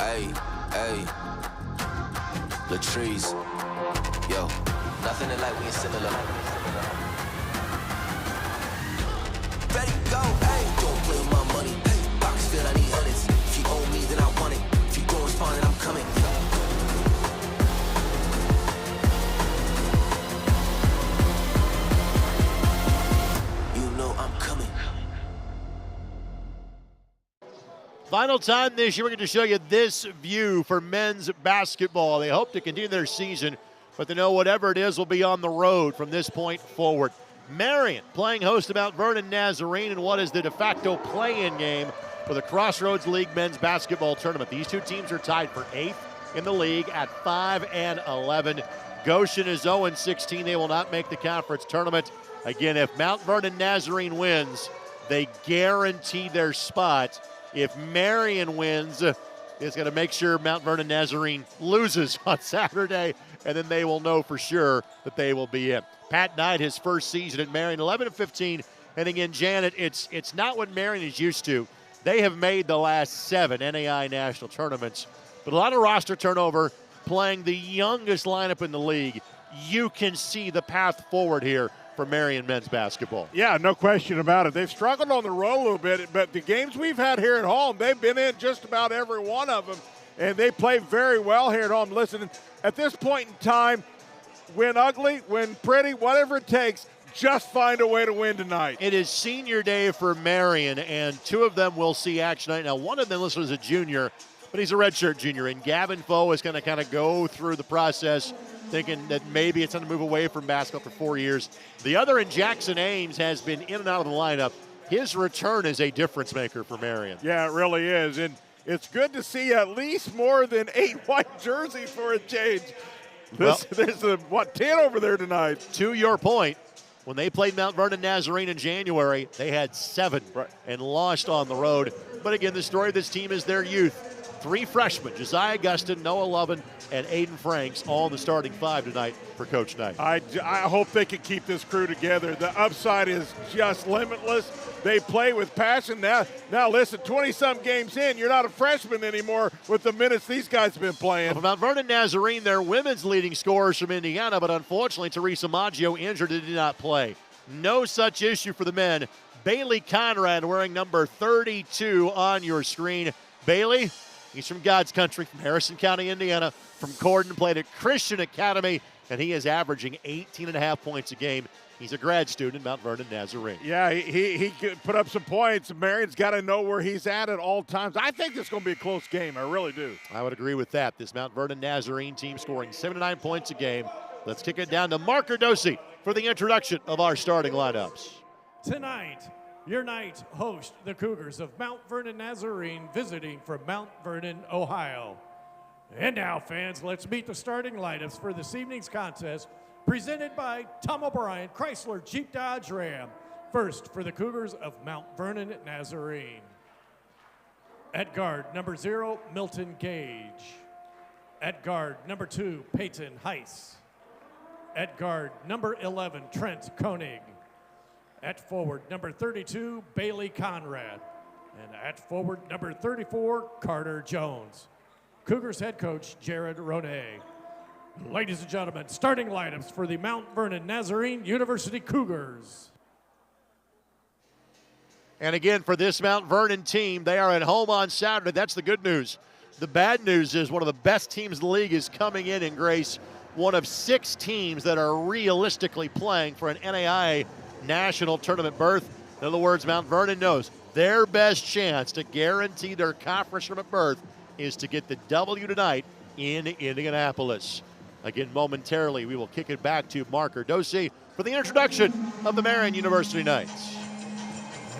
Hey, hey, Latrice, yo, nothing in life we ain't similar. Ready, go, hey, don't play with my money, hey, box filled, I need hundreds. If you owe me, then I want it. If you don't respond, then I'm coming. You know I'm coming. Final time this year, we're going to show you this view for men's basketball. They hope to continue their season, but they know whatever it is will be on the road from this point forward. Marian playing host to Mount Vernon Nazarene in what is the de facto play-in game for the Crossroads League men's basketball tournament. These two teams are tied for 8th in the league at 5-11. Goshen is 0-16. They will not make the conference tournament. Again, if Mount Vernon Nazarene wins, they guarantee their spot. If Marian wins, it's going to make sure Mount Vernon Nazarene loses on Saturday, and then they will know for sure that they will be in. Pat Knight, his first season at Marian, 11-15. And again, Janet, it's not what Marian is used to. They have made the last 7 NAI national tournaments, but a lot of roster turnover, playing the youngest lineup in the league. You can see the path forward here for Marian men's basketball. Yeah, no question about it. They've struggled on the road a little bit, but the games we've had here at home, they've been in just about every one of them, and they play very well here at home. Listen, at this point in time, win ugly, win pretty, whatever it takes, just find a way to win tonight. It is senior day for Marian, and 2 of them will see action tonight. Now, one of them listed as a junior, but he's a redshirt junior, and Gavin Foe is going to kind of go through the process thinking that maybe it's time to move away from basketball for 4 years. The other in Jackson Ames has been in and out of the lineup. His return is a difference maker for Marian. Yeah, it really is. And it's good to see at least more than 8 white jerseys for a change. There's 10 over there tonight. To your point, when they played Mount Vernon Nazarene in January, they had 7 and lost on the road. But again, the story of this team is their youth. 3 freshmen, Josiah Gustin, Noah Lovin, and Aiden Franks, all in the starting 5 tonight for Coach Knight. I hope they can keep this crew together. The upside is just limitless. They play with passion. Now listen, 20-some games in, you're not a freshman anymore with the minutes these guys have been playing. Well, for Mount Vernon Nazarene, their women's leading scorers from Indiana, but unfortunately, Teresa Maggio injured and did not play. No such issue for the men. Bailey Conrad wearing number 32 on your screen. Bailey, he's from God's country, from Harrison County, Indiana, from Corden, played at Christian Academy, and he is averaging 18.5 points a game. He's a grad student at Mount Vernon Nazarene. Yeah, he could put up some points. Marian's got to know where he's at all times. I think it's going to be a close game. I really do. I would agree with that. This Mount Vernon Nazarene team scoring 7 to 9 points a game. Let's kick it down to Mark Cardosi for the introduction of our starting lineups. Tonight, your night host, the Cougars of Mount Vernon Nazarene, visiting from Mount Vernon, Ohio. And now, fans, let's meet the starting lineups for this evening's contest, presented by Tom O'Brien, Chrysler Jeep Dodge Ram. First, for the Cougars of Mount Vernon Nazarene. At guard, number 0, Milton Gage. At guard, number 2, Peyton Heiss. At guard, number 11, Trent Koenig. At forward, number 32, Bailey Conrad. And at forward, number 34, Carter Jones. Cougars head coach, Jared Ronay. Ladies and gentlemen, starting lineups for the Mount Vernon Nazarene University Cougars. And again, for this Mount Vernon team, they are at home on Saturday. That's the good news. The bad news is one of the best teams in the league is coming in Grace, one of 6 teams that are realistically playing for an NAIA national tournament berth. In other words, Mount Vernon knows their best chance to guarantee their conference tournament berth is to get the W tonight in Indianapolis. Again, momentarily, we will kick it back to Mark Cardosi for the introduction of the Marian University Knights.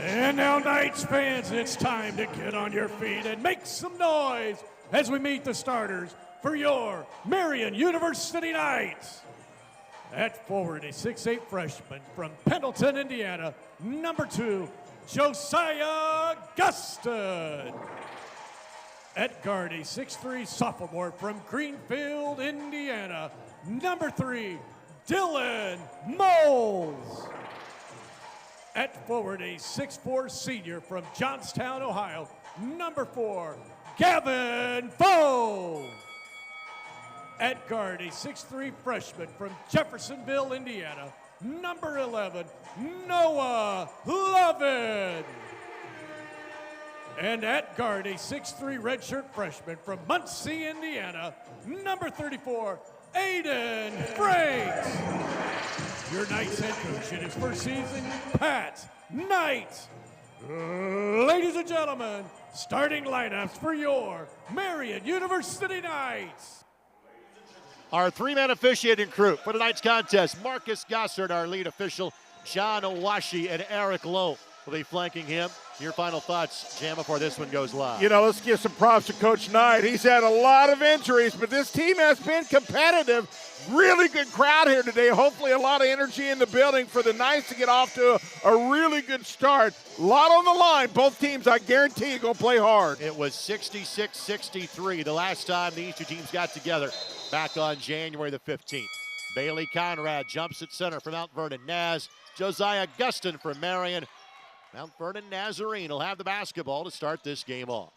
And now, Knights fans, it's time to get on your feet and make some noise as we meet the starters for your Marian University Knights. At forward, a 6'8" freshman from Pendleton, Indiana, number 2, Josiah Gustin. At guard, a 6'3" sophomore from Greenfield, Indiana, number 3, Dylan Moles. At forward, a 6'4" senior from Johnstown, Ohio, number 4, Gavin Foe. At guard, a 6'3" freshman from Jeffersonville, Indiana, number 11, Noah Lovin. And at guard, a 6'3" redshirt freshman from Muncie, Indiana, number 34, Aiden Franks. Your Knight's head coach in his first season, Pat Knight. Ladies and gentlemen, starting lineups for your Marian University Knights. Our three-man officiating crew for tonight's contest: Marcus Gossard, our lead official, John Owashi, and Eric Lowe will be flanking him. Your final thoughts, Jam, before this one goes live. You know, let's give some props to Coach Knight. He's had a lot of injuries, but this team has been competitive. Really good crowd here today. Hopefully a lot of energy in the building for the Knights to get off to a really good start. A lot on the line. Both teams, I guarantee you, going to play hard. It was 66-63 the last time these two teams got together back on January the 15th. Bailey Conrad jumps at center for Mount Vernon Naz. Josiah Gustin for Marian. Mount Vernon Nazarene will have the basketball to start this game off.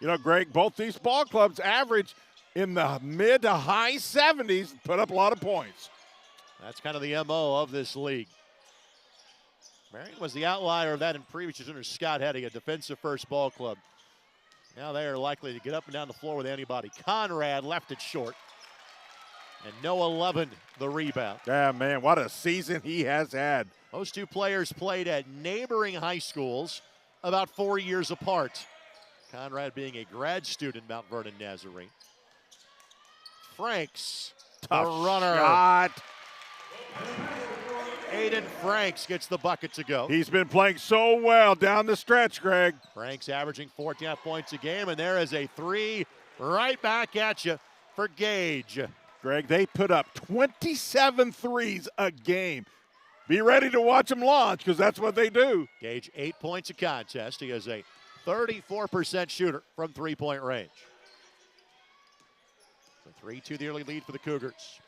You know, Greg, both these ball clubs average in the mid to high 70s, put up a lot of points. That's kind of the MO of this league. Marian was the outlier of that in previous years under Scott Heading, a defensive-first ball club. Now they are likely to get up and down the floor with anybody. Conrad left it short. And Noah Lovin the rebound. Yeah, man, what a season he has had. Those two players played at neighboring high schools about 4 years apart. Conrad being a grad student, Mount Vernon Nazarene. Franks, Tough the runner. Shot. Aiden Franks gets the bucket to go. He's been playing so well down the stretch, Greg. Franks averaging 14 points a game, and there is a three right back at you for Gage. Greg, they put up 27 threes a game. Be ready to watch them launch because that's what they do. Gage, 8 points a contest. He is a 34% shooter from three-point range. So 3-2 the early lead for the Cougars.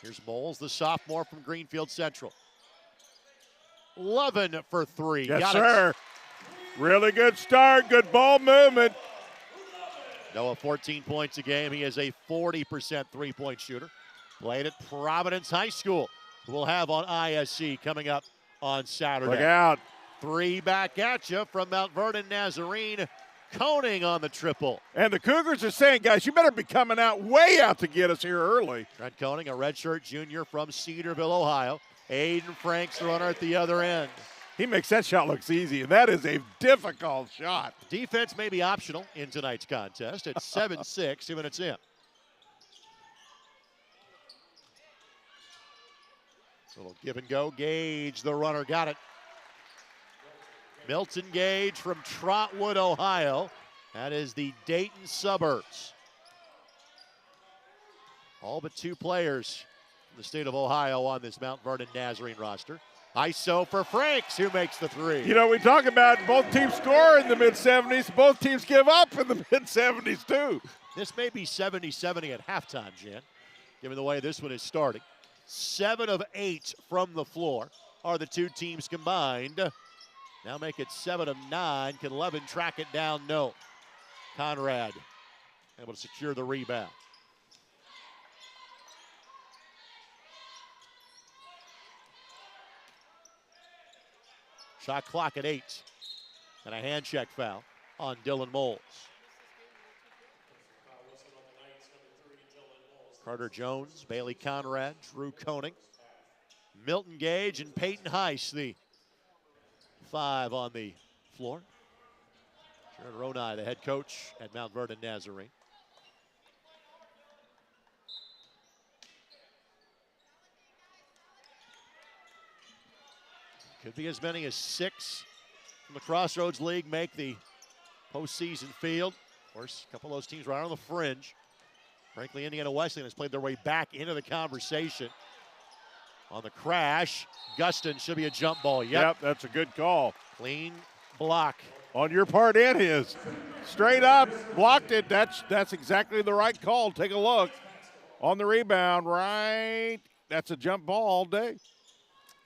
Here's Moles, the sophomore from Greenfield Central. Lovin for three. Yes, Got sir. it. Really good start, good ball movement. Noah, 14 points a game. He is a 40% three-point shooter. Played at Providence High School, who we'll have on ISC coming up on Saturday. Look out. Three back at you from Mount Vernon Nazarene. Coning on the triple. And the Cougars are saying, guys, you better be coming out way out to get us here early. Trent Coning, a redshirt junior from Cedarville, Ohio. Aiden Franks, the runner at the other end. He makes that shot look easy, and that is a difficult shot. Defense may be optional in tonight's contest. It's 7-6, 2 minutes in. Little give and go. Gage, the runner, got it. Milton Gage from Trotwood, Ohio. That is the Dayton suburbs. All but two players from the state of Ohio on this Mount Vernon Nazarene roster. ISO for Franks, who makes the three. You know, we talk about both teams score in the mid-70s. Both teams give up in the mid-70s, too. This may be 70-70 at halftime, Jen, given the way this one is starting. 7 of 8 from the floor are the two teams combined. Now make it 7 of 9. Can Levin track it down? No. Conrad able to secure the rebound. Shot clock at 8. And a hand check foul on Dylan Moles. Carter Jones, Bailey Conrad, Drew Koenig, Milton Gage, and Peyton Heiss, the 5 on the floor. Sharon Ronai, the head coach at Mount Vernon Nazarene. Could be as many as 6 from the Crossroads League make the postseason field. Of course, a couple of those teams right on the fringe. Frankly, Indiana Wesleyan has played their way back into the conversation. On the crash, Gustin should be a jump ball. Yep, that's a good call. Clean block. On your part and his. Straight up, blocked it. That's exactly the right call. Take a look. On the rebound, right. That's a jump ball all day.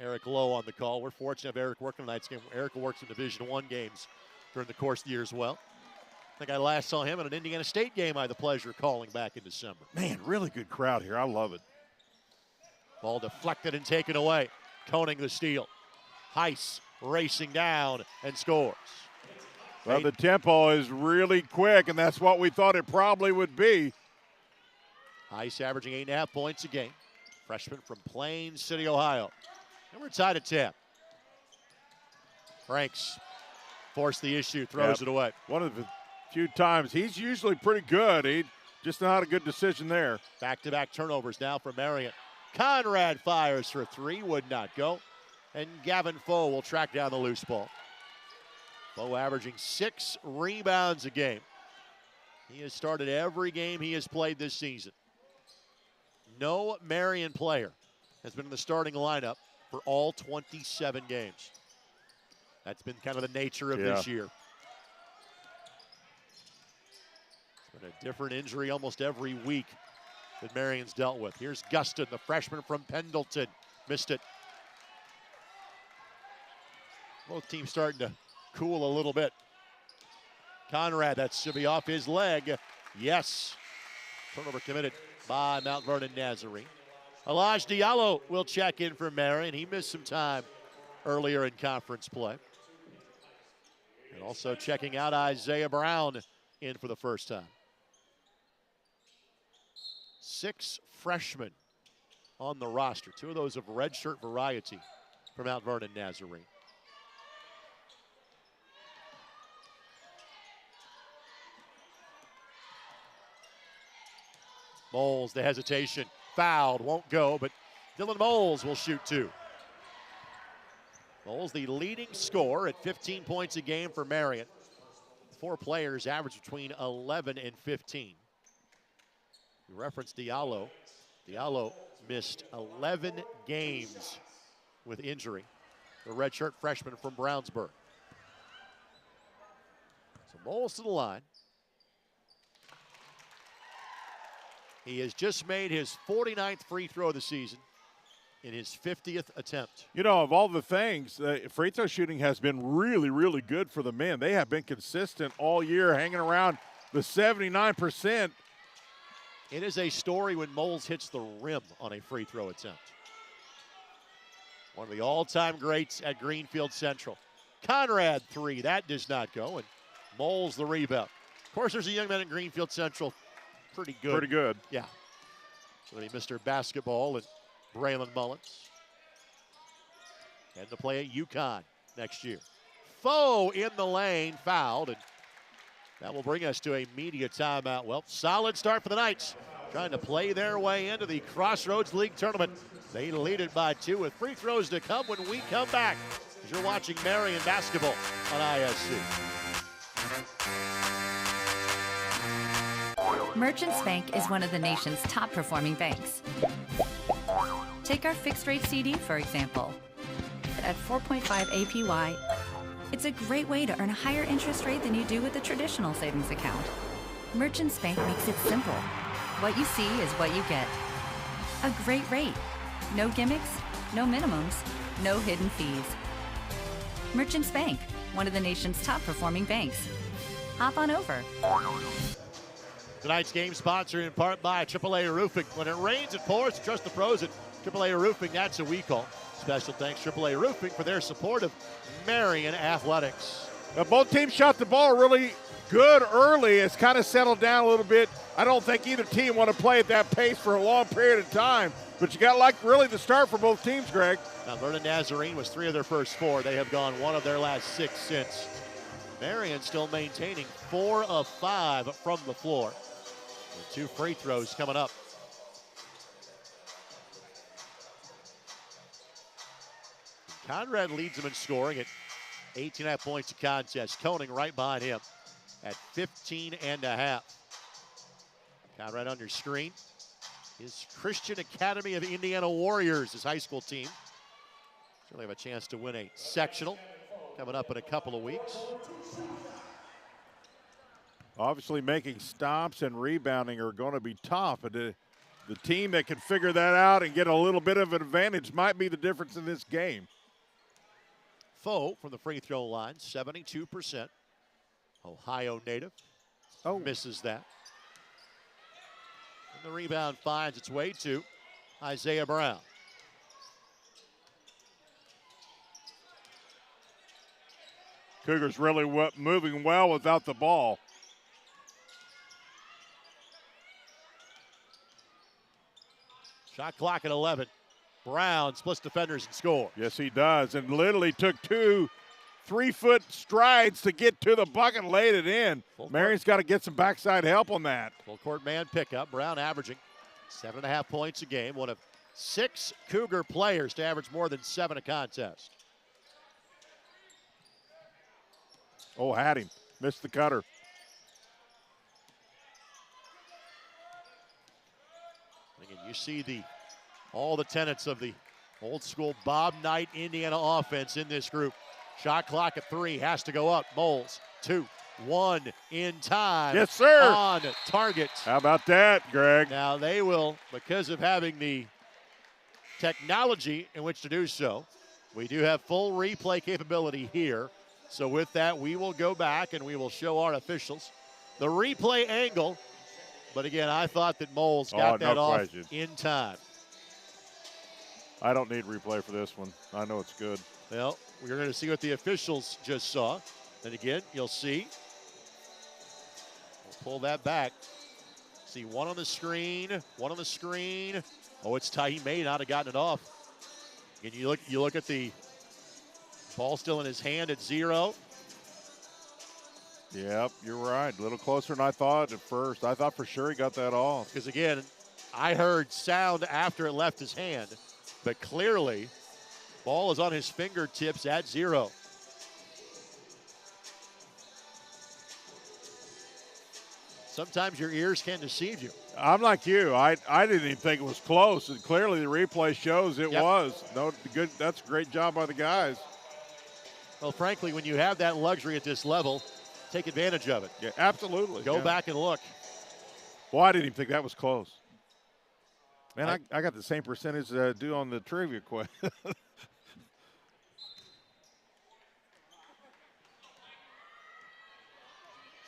Eric Lowe on the call. We're fortunate to have Eric working tonight's game. Eric works in Division I games during the course of the year as well. I think I last saw him at an Indiana State game I had the pleasure of calling back in December. Man, really good crowd here. I love it. Ball deflected and taken away. Koning the steal. Heiss racing down and scores. Well, the tempo is really quick, and that's what we thought it probably would be. Heiss averaging 8.5 points a game. Freshman from Plains City, Ohio. And we're tied at 10. Franks forced the issue, throws it away. One of the few times. He's usually pretty good. He just not a good decision there. Back-to-back turnovers now for Marian. Conrad fires for three, would not go. And Gavin Foe will track down the loose ball. Foe averaging 6 rebounds a game. He has started every game he has played this season. No Marian player has been in the starting lineup for all 27 games. That's been kind of the nature of this year. It's been a different injury almost every week that Marian's dealt with. Here's Gustin, the freshman from Pendleton. Missed it. Both teams starting to cool a little bit. Conrad, that should be off his leg. Yes. Turnover committed by Mount Vernon Nazarene. Elijah Diallo will check in for Marian. He missed some time earlier in conference play. And also checking out Isaiah Brown in for the first time. 6 freshmen on the roster. 2 of those of redshirt variety for Mount Vernon Nazarene. Moles, the hesitation, fouled, won't go, but Dylan Moles will shoot 2. Moles, the leading scorer at 15 points a game for Marian. 4 players average between 11 and 15. We referenced Diallo. Diallo missed 11 games with injury. The redshirt freshman from Brownsburg. So Moles to the line. He has just made his 49th free throw of the season in his 50th attempt. You know, of all the things, free throw shooting has been really, really good for the men. They have been consistent all year, hanging around the 79%. It is a story when Moles hits the rim on a free throw attempt. One of the all-time greats at Greenfield Central. Conrad 3, that does not go, and Moles the rebound. Of course, there's a young man at Greenfield Central. Pretty good. Pretty good. Yeah. So Mr. Basketball and Braylon Mullins. And to play at UConn next year. Foe in the lane, fouled, and that will bring us to a media timeout. Well, solid start for the Knights. Trying to play their way into the Crossroads League tournament. They lead it by 2 with free throws to come when we come back. As you're watching Marian basketball on ISC. Merchants Bank is one of the nation's top performing banks. Take our fixed rate CD, for example. At 4.5 APY, it's a great way to earn a higher interest rate than you do with a traditional savings account. Merchants Bank makes it simple. What you see is what you get. A great rate. No gimmicks, no minimums, no hidden fees. Merchants Bank, one of the nation's top performing banks. Hop on over. Tonight's game sponsored in part by AAA Roofing. When it rains, it pours. Trust the pros at AAA Roofing. That's what we call. Special thanks AAA Roofing for their support of Marian Athletics. Now, both teams shot the ball really good early. It's kind of settled down a little bit. I don't think either team want to play at that pace for a long period of time. But you got really the start for both teams, Greg. Now, Vernon Nazarene was 3 of their first 4. They have gone 1 of their last 6 since. Marian still maintaining 4 of 5 from the floor. And 2 free throws coming up. Conrad leads them in scoring at 18.5 points a contest. Koning right behind him at 15.5. Conrad on your screen. His Christian Academy of Indiana Warriors, his high school team. Certainly have a chance to win a sectional coming up in a couple of weeks. Obviously making stops and rebounding are going to be tough. But The team that can figure that out and get a little bit of an advantage might be the difference in this game. Foe from the free throw line, 72%. Ohio native. Misses that. And the rebound finds its way to Isaiah Brown. Cougars really moving well without the ball. Shot clock at 11. Brown splits defenders and scores. Yes, he does. And literally took 2 3-foot strides to get to the bucket and laid it in. Marian's got to get some backside help on that. Full court man pickup. Brown averaging 7.5 points a game. One of 6 Cougar players to average more than 7 a contest. Oh, had him. Missed the cutter. Again, you see all the tenets of the old school Bob Knight Indiana offense in this group. Shot clock at 3, has to go up. Moles, 2, 1 in time. Yes, sir. On target. How about that, Greg? Now they will, because of having the technology in which to do so, we do have full replay capability here. So with that, we will go back and we will show our officials the replay angle. But again, I thought that Moles got that off in time. I don't need replay for this one. I know it's good. Well, we're going to see what the officials just saw. And again, you'll see. We'll pull that back. See one on the screen, one on the screen. Oh, it's tight. He may not have gotten it off. Again, you look at the ball still in his hand at 0. Yep, you're right. A little closer than I thought at first. I thought for sure he got that off. Because again, I heard sound after it left his hand, but clearly, ball is on his fingertips at 0. Sometimes your ears can deceive you. I'm like you. I didn't even think it was close, and clearly the replay shows it was. No, good. That's a great job by the guys. Well, frankly, when you have that luxury at this level, take advantage of it. Yeah, absolutely. Go back and look. Well, I didn't even think that was close. Man, I got the same percentage that I do on the trivia quiz.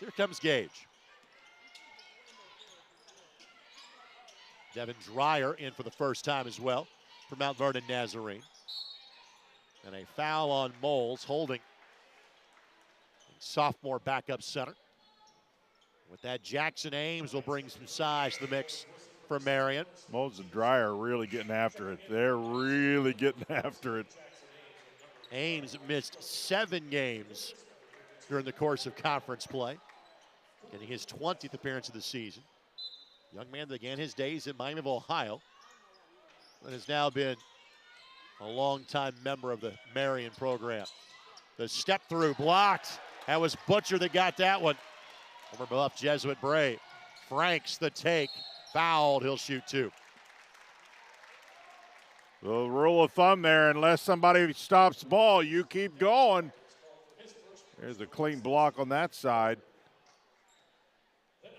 Here comes Gage. Devin Dreyer in for the first time as well for Mount Vernon Nazarene. And a foul on Moles, holding sophomore backup center. With that, Jackson Ames will bring some size to the mix for Marian. Moles and Dreyer are really getting after it. They're really getting after it. Ames missed 7 games during the course of conference play, getting his 20th appearance of the season. Young man began his days in Miami of Ohio, but has now been a longtime member of the Marian program. The step through blocked. That was Butcher that got that one. Over Buff, Jesuit Brave. Franks the take. Fouled, he'll shoot 2. The rule of thumb there, unless somebody stops the ball, you keep going. There's a clean block on that side. And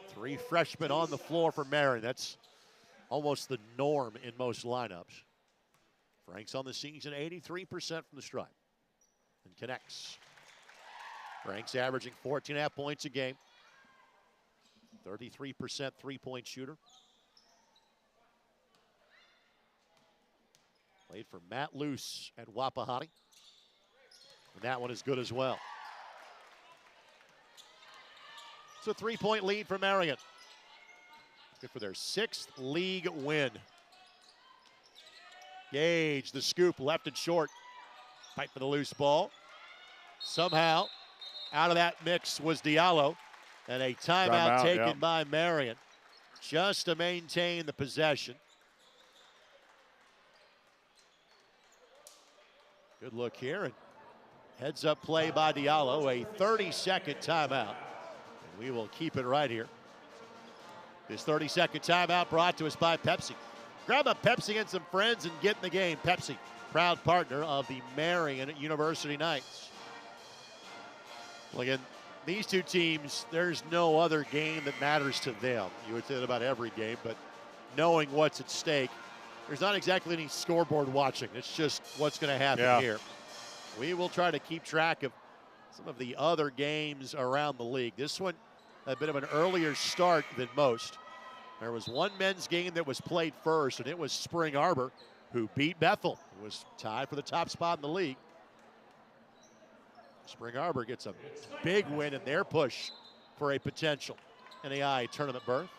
3 freshmen on the floor for Marian. That's almost the norm in most lineups. Franks on the season, 83% from the stripe. And connects. Franks averaging 14.5 points a game. 33% three-point shooter. Played for Matt Luce at Wapahani. And that one is good as well. It's a 3-point lead for Marian. Good for their 6th league win. Gage, the scoop, left and short. Fight for the loose ball. Somehow, out of that mix was Diallo. And a timeout taken by Marian just to maintain the possession. Good look here, and heads up play by Diallo, a 30-second timeout. And we will keep it right here. This 30-second timeout brought to us by Pepsi. Grab a Pepsi and some friends and get in the game. Pepsi, proud partner of the Marian University Knights. Well, again, these two teams, there's no other game that matters to them. You would say that about every game, but knowing what's at stake, there's not exactly any scoreboard watching. It's just what's going to happen here. We will try to keep track of some of the other games around the league. This one, a bit of an earlier start than most. There was one men's game that was played first, and it was Spring Arbor, who beat Bethel. It was tied for the top spot in the league. Spring Arbor gets a big win in their push for a potential NAI tournament berth.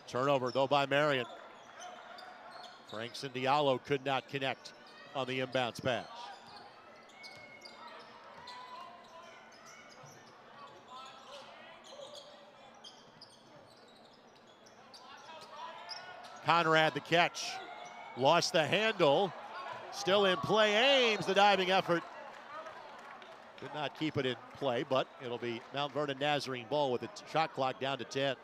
Turnover, though, by Marian. Franks and Diallo could not connect on the inbounds pass. Conrad the catch. Lost the handle. Still in play. Ames the diving effort. Could not keep it in play, but it'll be Mount Vernon Nazarene ball with the shot clock down to 10.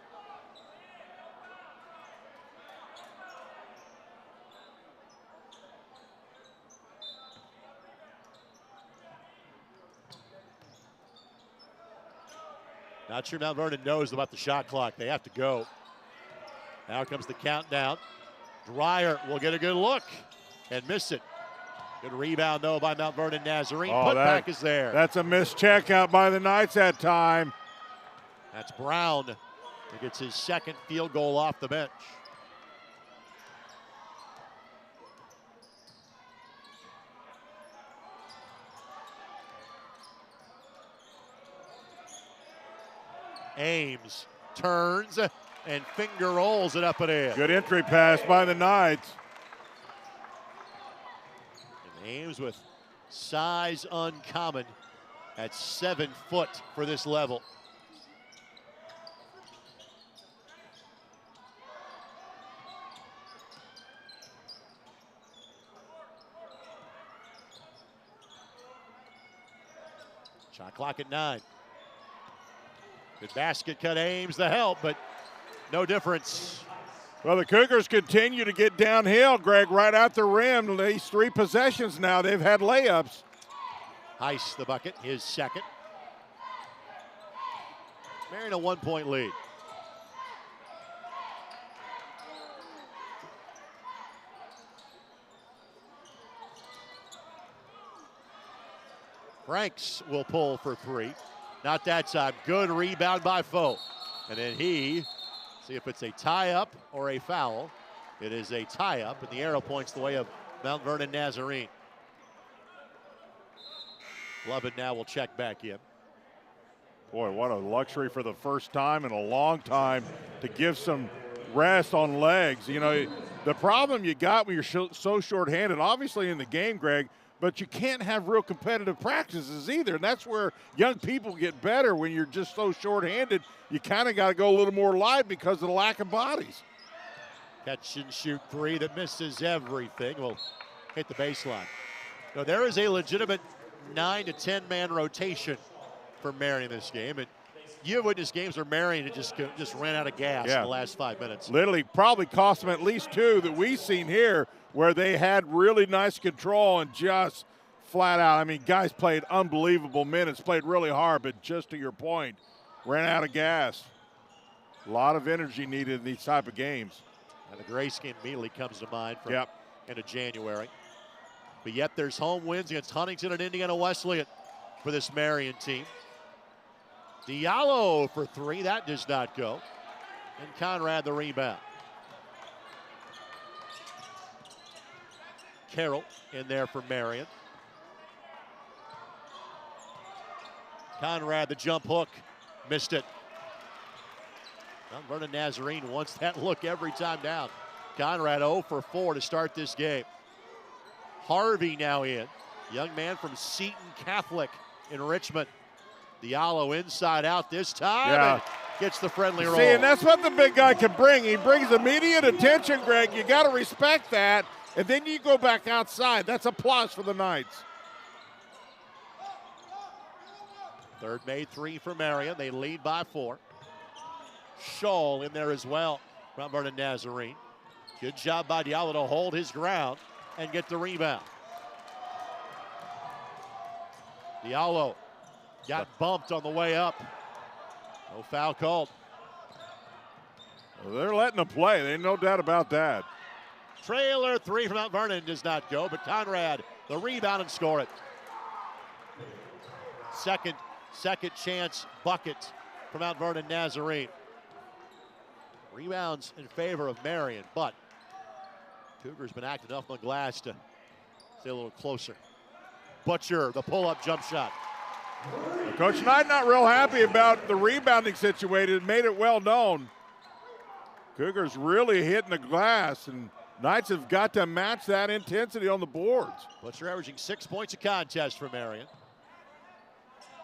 Not sure Mount Vernon knows about the shot clock. They have to go. Now comes the countdown. Dreyer will get a good look and miss it. Good rebound, though, by Mount Vernon Nazarene. Putback is there. That's a missed check out by the Knights that time. That's Brown who gets his second field goal off the bench. Ames turns and finger rolls it up and in. Good entry pass by the Knights. And Ames with size uncommon at 7 foot for this level. Shot clock at 9. Good basket cut, Ames the help, but no difference. Well, the Cougars continue to get downhill, Greg, right out the rim. These 3 possessions now, they've had layups. Heiss the bucket, his second. Marian a 1-point lead. Franks will pull for 3. Not that time. Good rebound by Foe. And then he, see if it's a tie-up or a foul. It is a tie-up, and the arrow points the way of Mount Vernon Nazarene. Lovett now will check back in. Boy, what a luxury for the first time in a long time to give some rest on legs. You know, the problem you got when you're so short-handed, obviously in the game, Greg, but you can't have real competitive practices either. And that's where young people get better when you're just so short-handed. You kind of got to go a little more live because of the lack of bodies. Catch and shoot 3 that misses everything. Will hit the baseline. So there is a legitimate 9 to 10 man rotation for Marian in this game. And you have witnessed games where Marian just ran out of gas in the last 5 minutes. Literally probably cost them at least 2 that we've seen here, where they had really nice control and just flat out. I mean, guys played unbelievable minutes, played really hard, but just to your point, ran out of gas. A lot of energy needed in these type of games. And the Grace game immediately comes to mind from end of January. But yet there's home wins against Huntington and Indiana Wesleyan for this Marian team. Diallo for 3, that does not go. And Conrad the rebound. Carroll in there for Marian. Conrad the jump hook, missed it. Mount Vernon Nazarene wants that look every time down. Conrad 0 for 4 to start this game. Harvey now in. Young man from Seton Catholic in Richmond. Diallo inside out this time and gets the friendly roll. See, and that's what the big guy can bring. He brings immediate attention, Greg. You got to respect that. And then you go back outside. That's a plus for the Knights. Third made 3 for Marian. They lead by 4. Scholl in there as well. Mount Vernon Nazarene. Good job by Diallo to hold his ground and get the rebound. Diallo got bumped on the way up. No foul called. Well, they're letting them play. There's no doubt about that. Trailer three from Mount Vernon does not go, but Conrad, the rebound and score it. Second chance bucket from Mount Vernon Nazarene. Rebounds in favor of Marian, but Cougars been active enough on the glass to stay a little closer. Butcher, the pull-up jump shot. Coach Knight not real happy about the rebounding situation. Made it well known. Cougars really hitting the glass, and Knights have got to match that intensity on the boards. Butcher averaging 6 points a contest for Marian.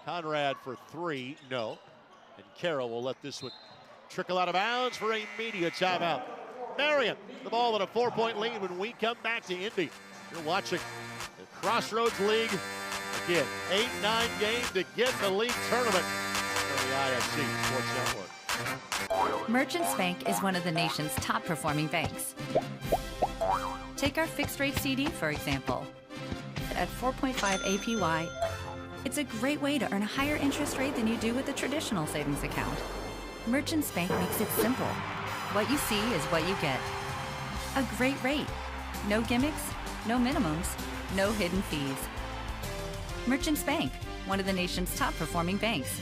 Conrad for three, no. And Carroll will let this one trickle out of bounds for a media timeout. Marian, the ball in a 4-point lead when we come back to Indy. You're watching the Crossroads League. Again, 8-9 game to get the league tournament on the ISC Sports Network. Merchants Bank is one of the nation's top performing banks. Take our fixed rate CD, for example. At 4.5 APY, it's a great way to earn a higher interest rate than you do with a traditional savings account. Merchants Bank makes it simple. What you see is what you get. A great rate. No gimmicks, no minimums, no hidden fees. Merchants Bank, one of the nation's top performing banks.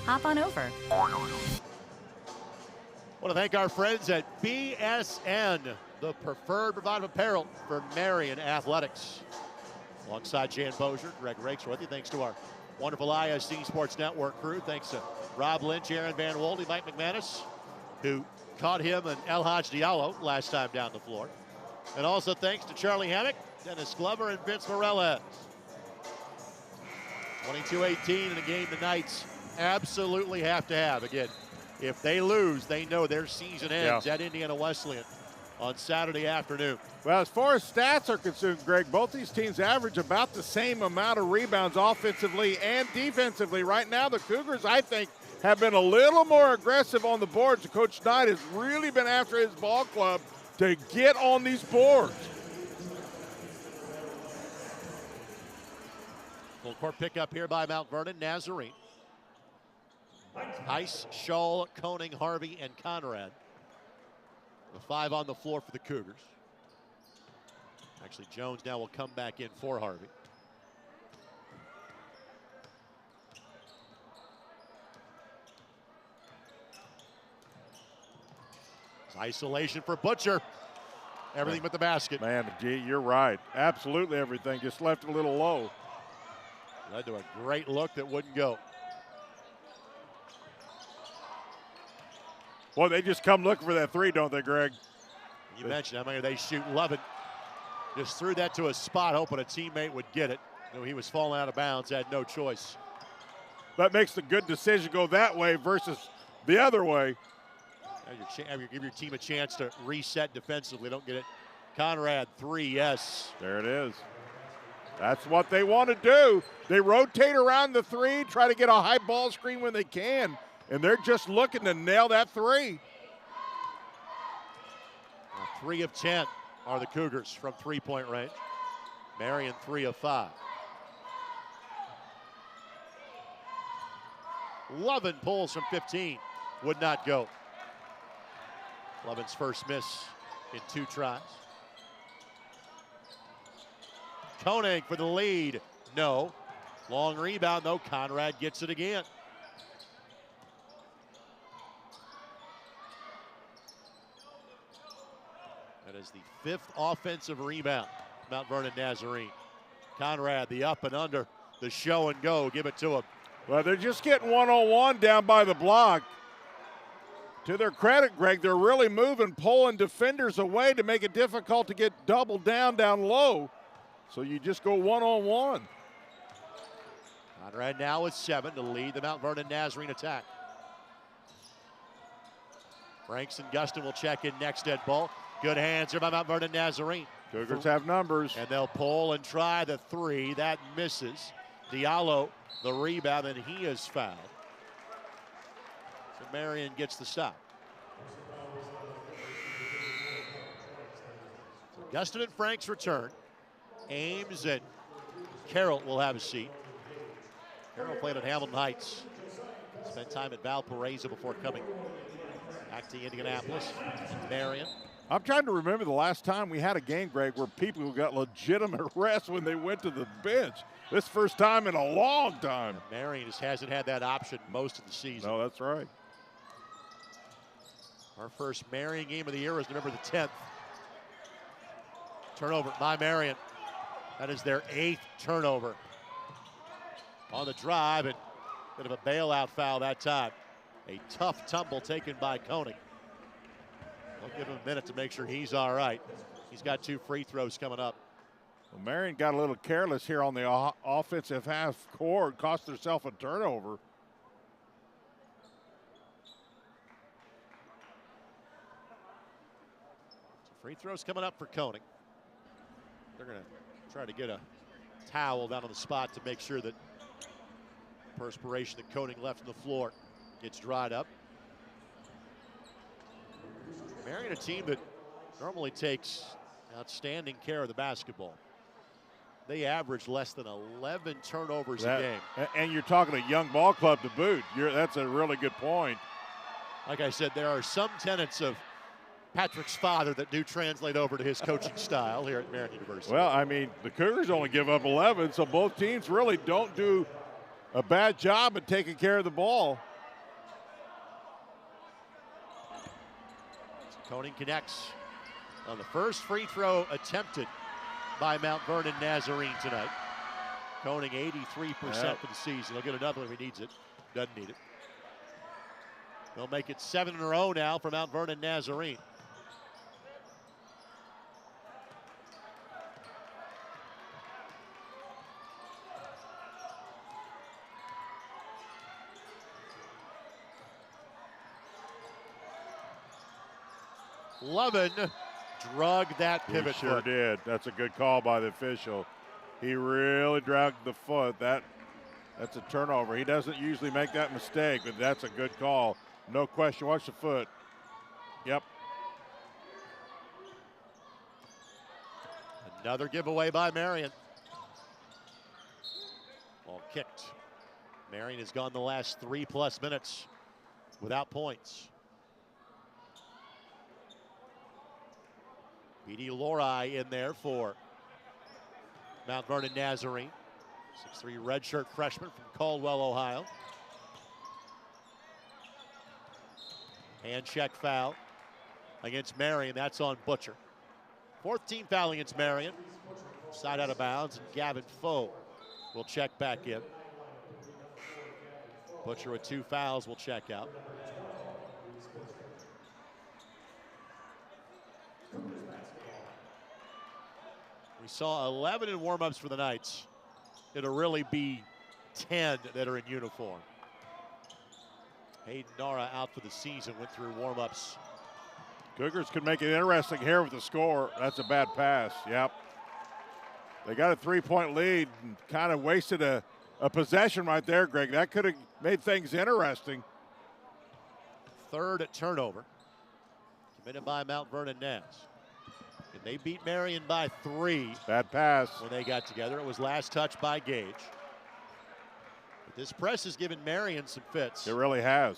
Hop on over. I want to thank our friends at BSN, the preferred provider of apparel for Marian Athletics. Alongside Jan Bozier, Greg Rakes with you. Thanks to our wonderful ISC Sports Network crew. Thanks to Rob Lynch, Aaron Van Wolde, Mike McManus, who caught him and El Hadj Diallo last time down the floor. And also thanks to Charlie Hammock, Dennis Glover, and Vince Morales. 22-18 in a game the Knights absolutely have to have. Again, if they lose, they know their season ends at Indiana Wesleyan on Saturday afternoon. Well, as far as stats are concerned, Greg, both these teams average about the same amount of rebounds offensively and defensively. Right now, the Cougars, I think, have been a little more aggressive on the boards. Coach Knight has really been after his ball club to get on these boards. Full court pickup here by Mount Vernon Nazarene. Heiss, Shull, Koning, Harvey, and Conrad. The five on the floor for the Cougars. Actually, Jones now will come back in for Harvey. It's isolation for Butcher. Everything but the basket. Man, gee, you're right. Absolutely everything. Just left it a little low. Led to a great look that wouldn't go. Boy, they just come looking for that three, don't they, Greg? You mentioned how many they shoot. Love it. Just threw that to a spot, hoping a teammate would get it. You know, he was falling out of bounds, had no choice. That makes the good decision go that way versus the other way. Give your team a chance to reset defensively. Don't get it. Conrad, three, yes. There it is. That's what they want to do. They rotate around the three, try to get a high ball screen when they can, and they're just looking to nail that three. 3 of 10 are the Cougars from three-point range. Marian 3 of 5. Lovin pulls from 15. Would not go. Lovin's first miss in 2 tries. Koenig for the lead. No. Long rebound, though. Conrad gets it again. That is the 5th offensive rebound. Mount Vernon Nazarene. Conrad, the up and under, the show and go. Give it to him. Well, they're just getting one-on-one down by the block. To their credit, Greg, they're really moving, pulling defenders away to make it difficult to get doubled down low. So you just go one-on-one. Conrad now with 7 to lead the Mount Vernon Nazarene attack. Franks and Guston will check in next at ball. Good hands here by Mount Vernon Nazarene. Cougars have numbers. And they'll pull and try the 3. That misses. Diallo, the rebound, and he is fouled. So Marian gets the stop. So Guston and Franks return. Ames and Carroll will have a seat. Carroll played at Hamilton Heights. Spent time at Valparaiso before coming back to Indianapolis. Marian. I'm trying to remember the last time we had a game, Greg, where people got legitimate rest when they went to the bench. This first time in a long time. Marian just hasn't had that option most of the season. No, that's right. Our first Marian game of the year is November the 10th. Turnover by Marian. That is their 8th turnover. On the drive, and bit of a bailout foul that time. A tough tumble taken by Koenig. We'll give him a minute to make sure he's all right. He's got 2 free throws coming up. Well, Marian got a little careless here on the offensive half court, cost herself a turnover. Free throws coming up for Koenig. They're going to try to get a towel down on the spot to make sure that perspiration that Koenig left on the floor gets dried up. Marian, a team that normally takes outstanding care of the basketball. They average less than 11 turnovers a game. And you're talking a young ball club to boot. That's a really good point. Like I said, there are some tenets of Patrick's father that do translate over to his coaching style here at Marian University. Well, I mean, the Cougars only give up 11, so both teams really don't do a bad job at taking care of the ball. So Koenig connects on the first free throw attempted by Mount Vernon Nazarene tonight. Koenig 83% for the season. He'll get another one if he needs it. Doesn't need it. They'll make it 7 in a row now for Mount Vernon Nazarene. Lovin drug that pivot He sure foot. did. That's a good call by the official. He really dragged the foot. That's a turnover. He doesn't usually make that mistake, but that's a good call. No question. Watch the foot. Yep. Another giveaway by Marian. Ball kicked. Marian has gone the last 3+ minutes without points. B.D. Lori in there for Mount Vernon Nazarene. 6'3" redshirt freshman from Caldwell, Ohio. Hand check foul against Marian. That's on Butcher. 4th team foul against Marian. Side out of bounds, and Gavin Foe will check back in. Butcher with 2 fouls will check out. We saw 11 in warm-ups for the Knights. It'll really be 10 that are in uniform. Hayden Nara out for the season, went through warm-ups. Cougars could make it interesting here with the score. That's a bad pass. Yep. They got a 3-point lead and kind of wasted a possession right there, Greg. That could have made things interesting. 3rd turnover committed by Mount Vernon Naz. And they beat Marian by 3. Bad pass. When they got together. It was last touch by Gage. But this press has given Marian some fits. It really has.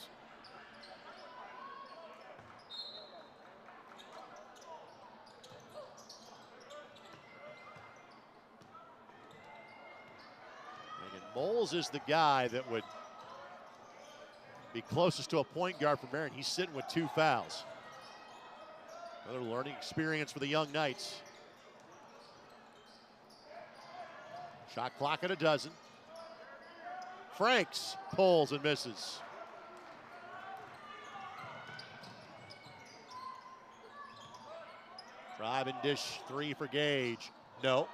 And Moles is the guy that would be closest to a point guard for Marian. He's sitting with 2 fouls. Another learning experience for the young Knights. Shot clock at a dozen. Franks pulls and misses. Drive and dish 3 for Gage. No.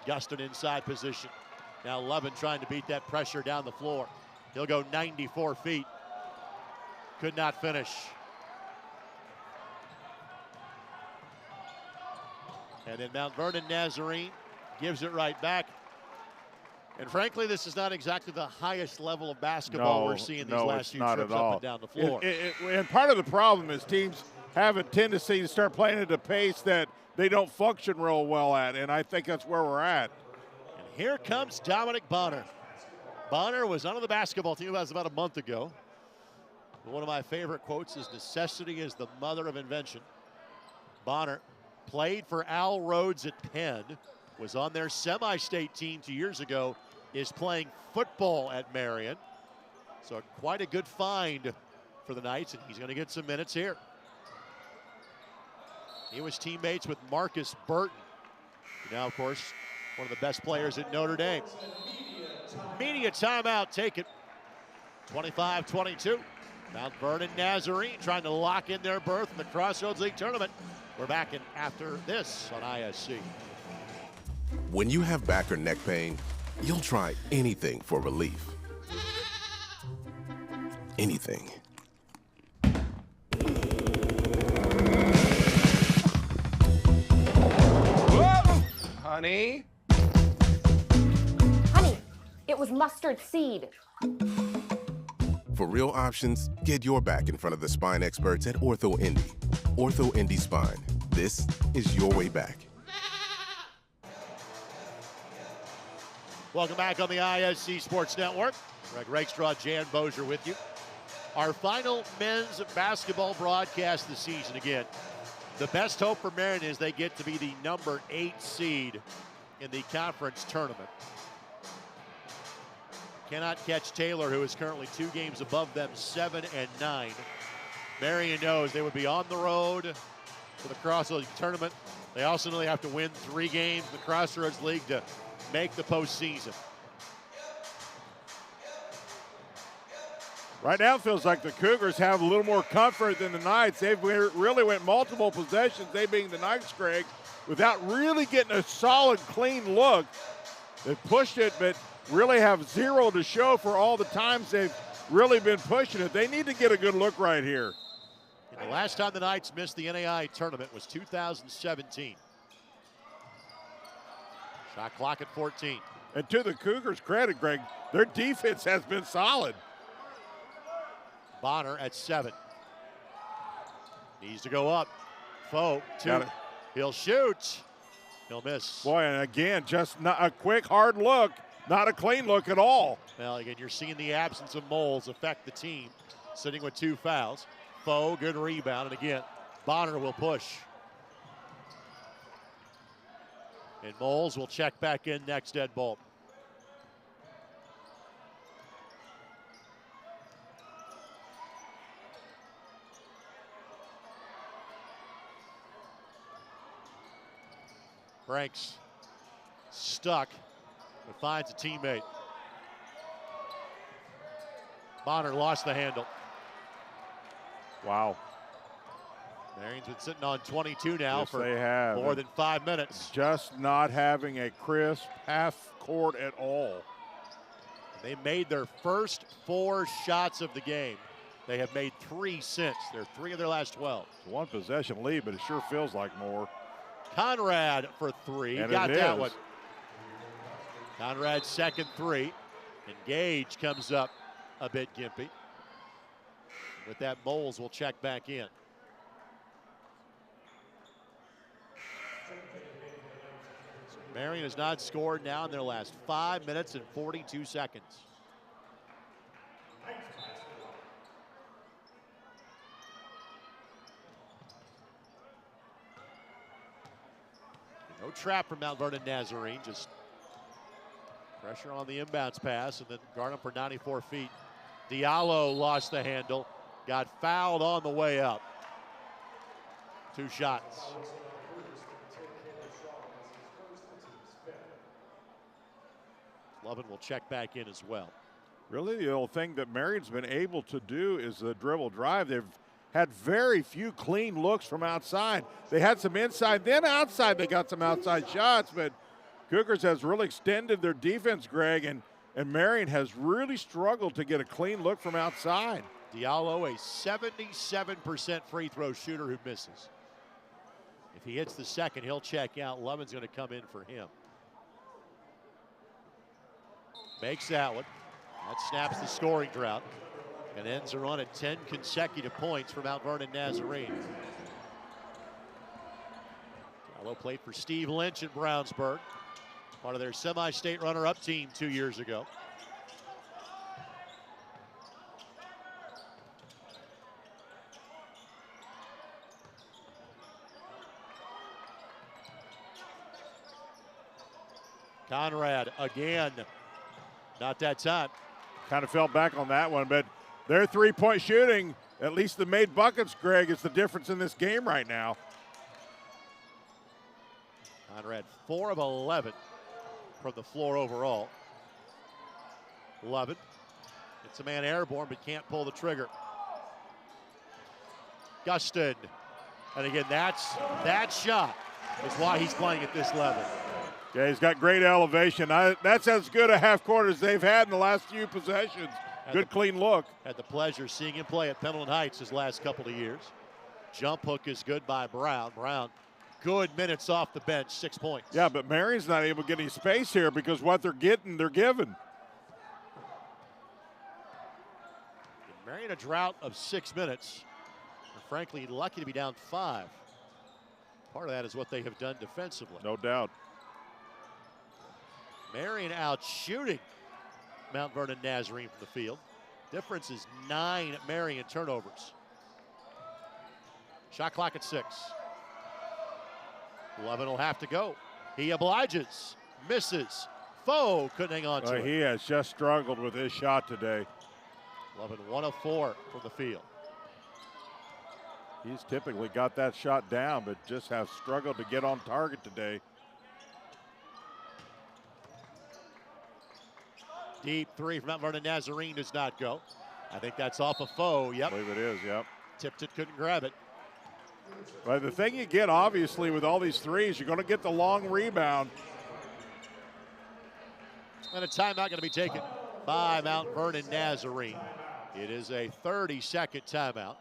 Gustin inside position. Now Lovin trying to beat that pressure down the floor. He'll go 94 feet. Could not finish. And then Mount Vernon Nazarene gives it right back. And frankly, this is not exactly the highest level of basketball we're seeing these last few trips up and down the floor. And part of the problem is teams have a tendency to start playing at a pace that they don't function real well at, and I think that's where we're at. And here comes Dominic Bonner. Bonner was on the basketball team about a month ago. One of my favorite quotes is, "Necessity is the mother of invention." Bonner played for Al Rhodes at Penn, was on their semi-state team 2 years ago, is playing football at Marian. So quite a good find for the Knights, and he's going to get some minutes here. He was teammates with Marcus Burton. Now, of course, one of the best players at Notre Dame. Media timeout, take it. 25-22. Mount Vernon Nazarene trying to lock in their berth in the Crossroads League tournament. We're back in after this on ISC. When you have back or neck pain, you'll try anything for relief. Anything. Whoa! Honey? Honey, it was mustard seed. For real options, get your back in front of the spine experts at Ortho Indy. Ortho Indy Spine. This is your way back. Welcome back on the ISC Sports Network. Greg Rakestraw, Jan Bozier with you. Our final men's basketball broadcast this season again. The best hope for Marian is they get to be the number 8 seed in the conference tournament. Cannot catch Taylor, who is currently 2 games above them, 7 and 9. Marian knows they would be on the road for the Crossroads tournament. They also know they have to win 3 games in the Crossroads League to make the postseason. Right now it feels like the Cougars have a little more comfort than the Knights. They've really went multiple possessions, they being the Knights, Greg, without really getting a solid, clean look. They've pushed it, but really have 0 to show for all the times they've really been pushing it. They need to get a good look right here. And the last time the Knights missed the NAI tournament was 2017. Shot clock at 14. And to the Cougars' credit, Greg, their defense has been solid. Bonner at 7. Needs to go up. Foe, 2. He'll shoot. He'll miss. Boy, and again, just not a quick, hard look. Not a clean look at all. Well, again, you're seeing the absence of Moles affect the team, sitting with 2 fouls. Foe, good rebound, and again, Bonner will push. And Moles will check back in next dead ball. Franks stuck, but finds a teammate. Bonner lost the handle. Wow. Marian's been sitting on 22 now Yes, for they have. more than 5 minutes. Just not having a crisp half court at all. They made their first 4 shots of the game. They have made 3 since. They're 3 of their last 12. It's one possession lead, but it sure feels like more. Conrad for 3. And got it that is. one. Conrad's second 3. And Gage comes up a bit gimpy. With that, Moles will check back in. So Marian has not scored now in their last 5 minutes and 42 seconds. No trap from Mount Vernon Nazarene, just pressure on the inbounds pass and then guard him for 94 feet. Diallo lost the handle, got fouled on the way up. 2 shots. Lovin will check back in as well. Really, the only thing that Marian's been able to do is the dribble drive. They've had very few clean looks from outside. They had some inside, then outside they got some outside shots, but Cougars has really extended their defense, Greg, and Marian has really struggled to get a clean look from outside. Diallo, a 77% free throw shooter who misses. If he hits the second, he'll check out. Lovin's going to come in for him. Makes that one. That snaps the scoring drought and ends a run at 10 consecutive points for Mount Vernon Nazarene. Diallo played for Steve Lynch in Brownsburg, part of their semi-state runner-up team 2 years ago. Conrad again. Not that time. Kind of fell back on that one, but their three-point shooting, at least the made buckets, Greg, is the difference in this game right now. Conrad 4 of 11 from the floor overall. 11. It's a man airborne, but can't pull the trigger. Gustin. And again, that shot is why he's playing at this level. Yeah, he's got great elevation. That's as good a half court as they've had in the last few possessions. Good, clean look. Had the pleasure of seeing him play at Pendleton Heights his last couple of years. Jump hook is good by Brown. Brown, good minutes off the bench, 6 points. Yeah, but Marian's not able to get any space here because what they're getting, they're giving. Marian a drought of 6 minutes. And frankly, lucky to be down 5. Part of that is what they have done defensively. No doubt. Marian out shooting Mount Vernon Nazarene from the field. Difference is 9 Marian turnovers. Shot clock at 6. 11 will have to go. He obliges, misses. Foe couldn't hang on to it. He has just struggled with his shot today. 11, 1 of 4 from the field. He's typically got that shot down, but just has struggled to get on target today. Deep 3 from Mount Vernon Nazarene does not go. I think that's off a Foe. Yep. I believe it is, yep. Tipped it, couldn't grab it. But the thing you get, obviously, with all these threes, you're going to get the long rebound. And a timeout going to be taken by Mount Vernon Nazarene. It is a 30-second timeout.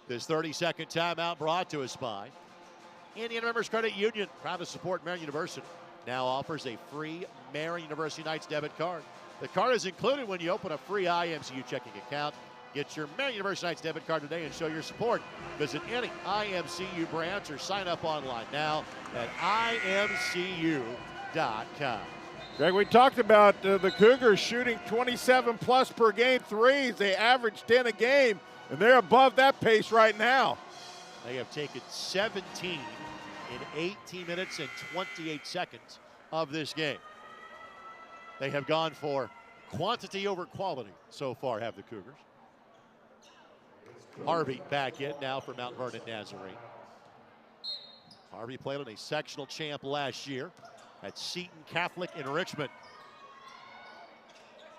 This 30-second timeout brought to us by Indiana Members Credit Union, proud to support Marian University. Now offers a free Marian University Knights debit card. The card is included when you open a free IMCU checking account. Get your Marian University Knights debit card today and show your support. Visit any IMCU branch or sign up online now at imcu.com. Greg, we talked about the Cougars shooting 27-plus per game threes. They average 10 a game, and they're above that pace right now. They have taken 17 in 18 minutes and 28 seconds of this game. They have gone for quantity over quality so far, have the Cougars. Harvey back in now for Mount Vernon Nazarene. Harvey played on a sectional champ last year at Seton Catholic in Richmond.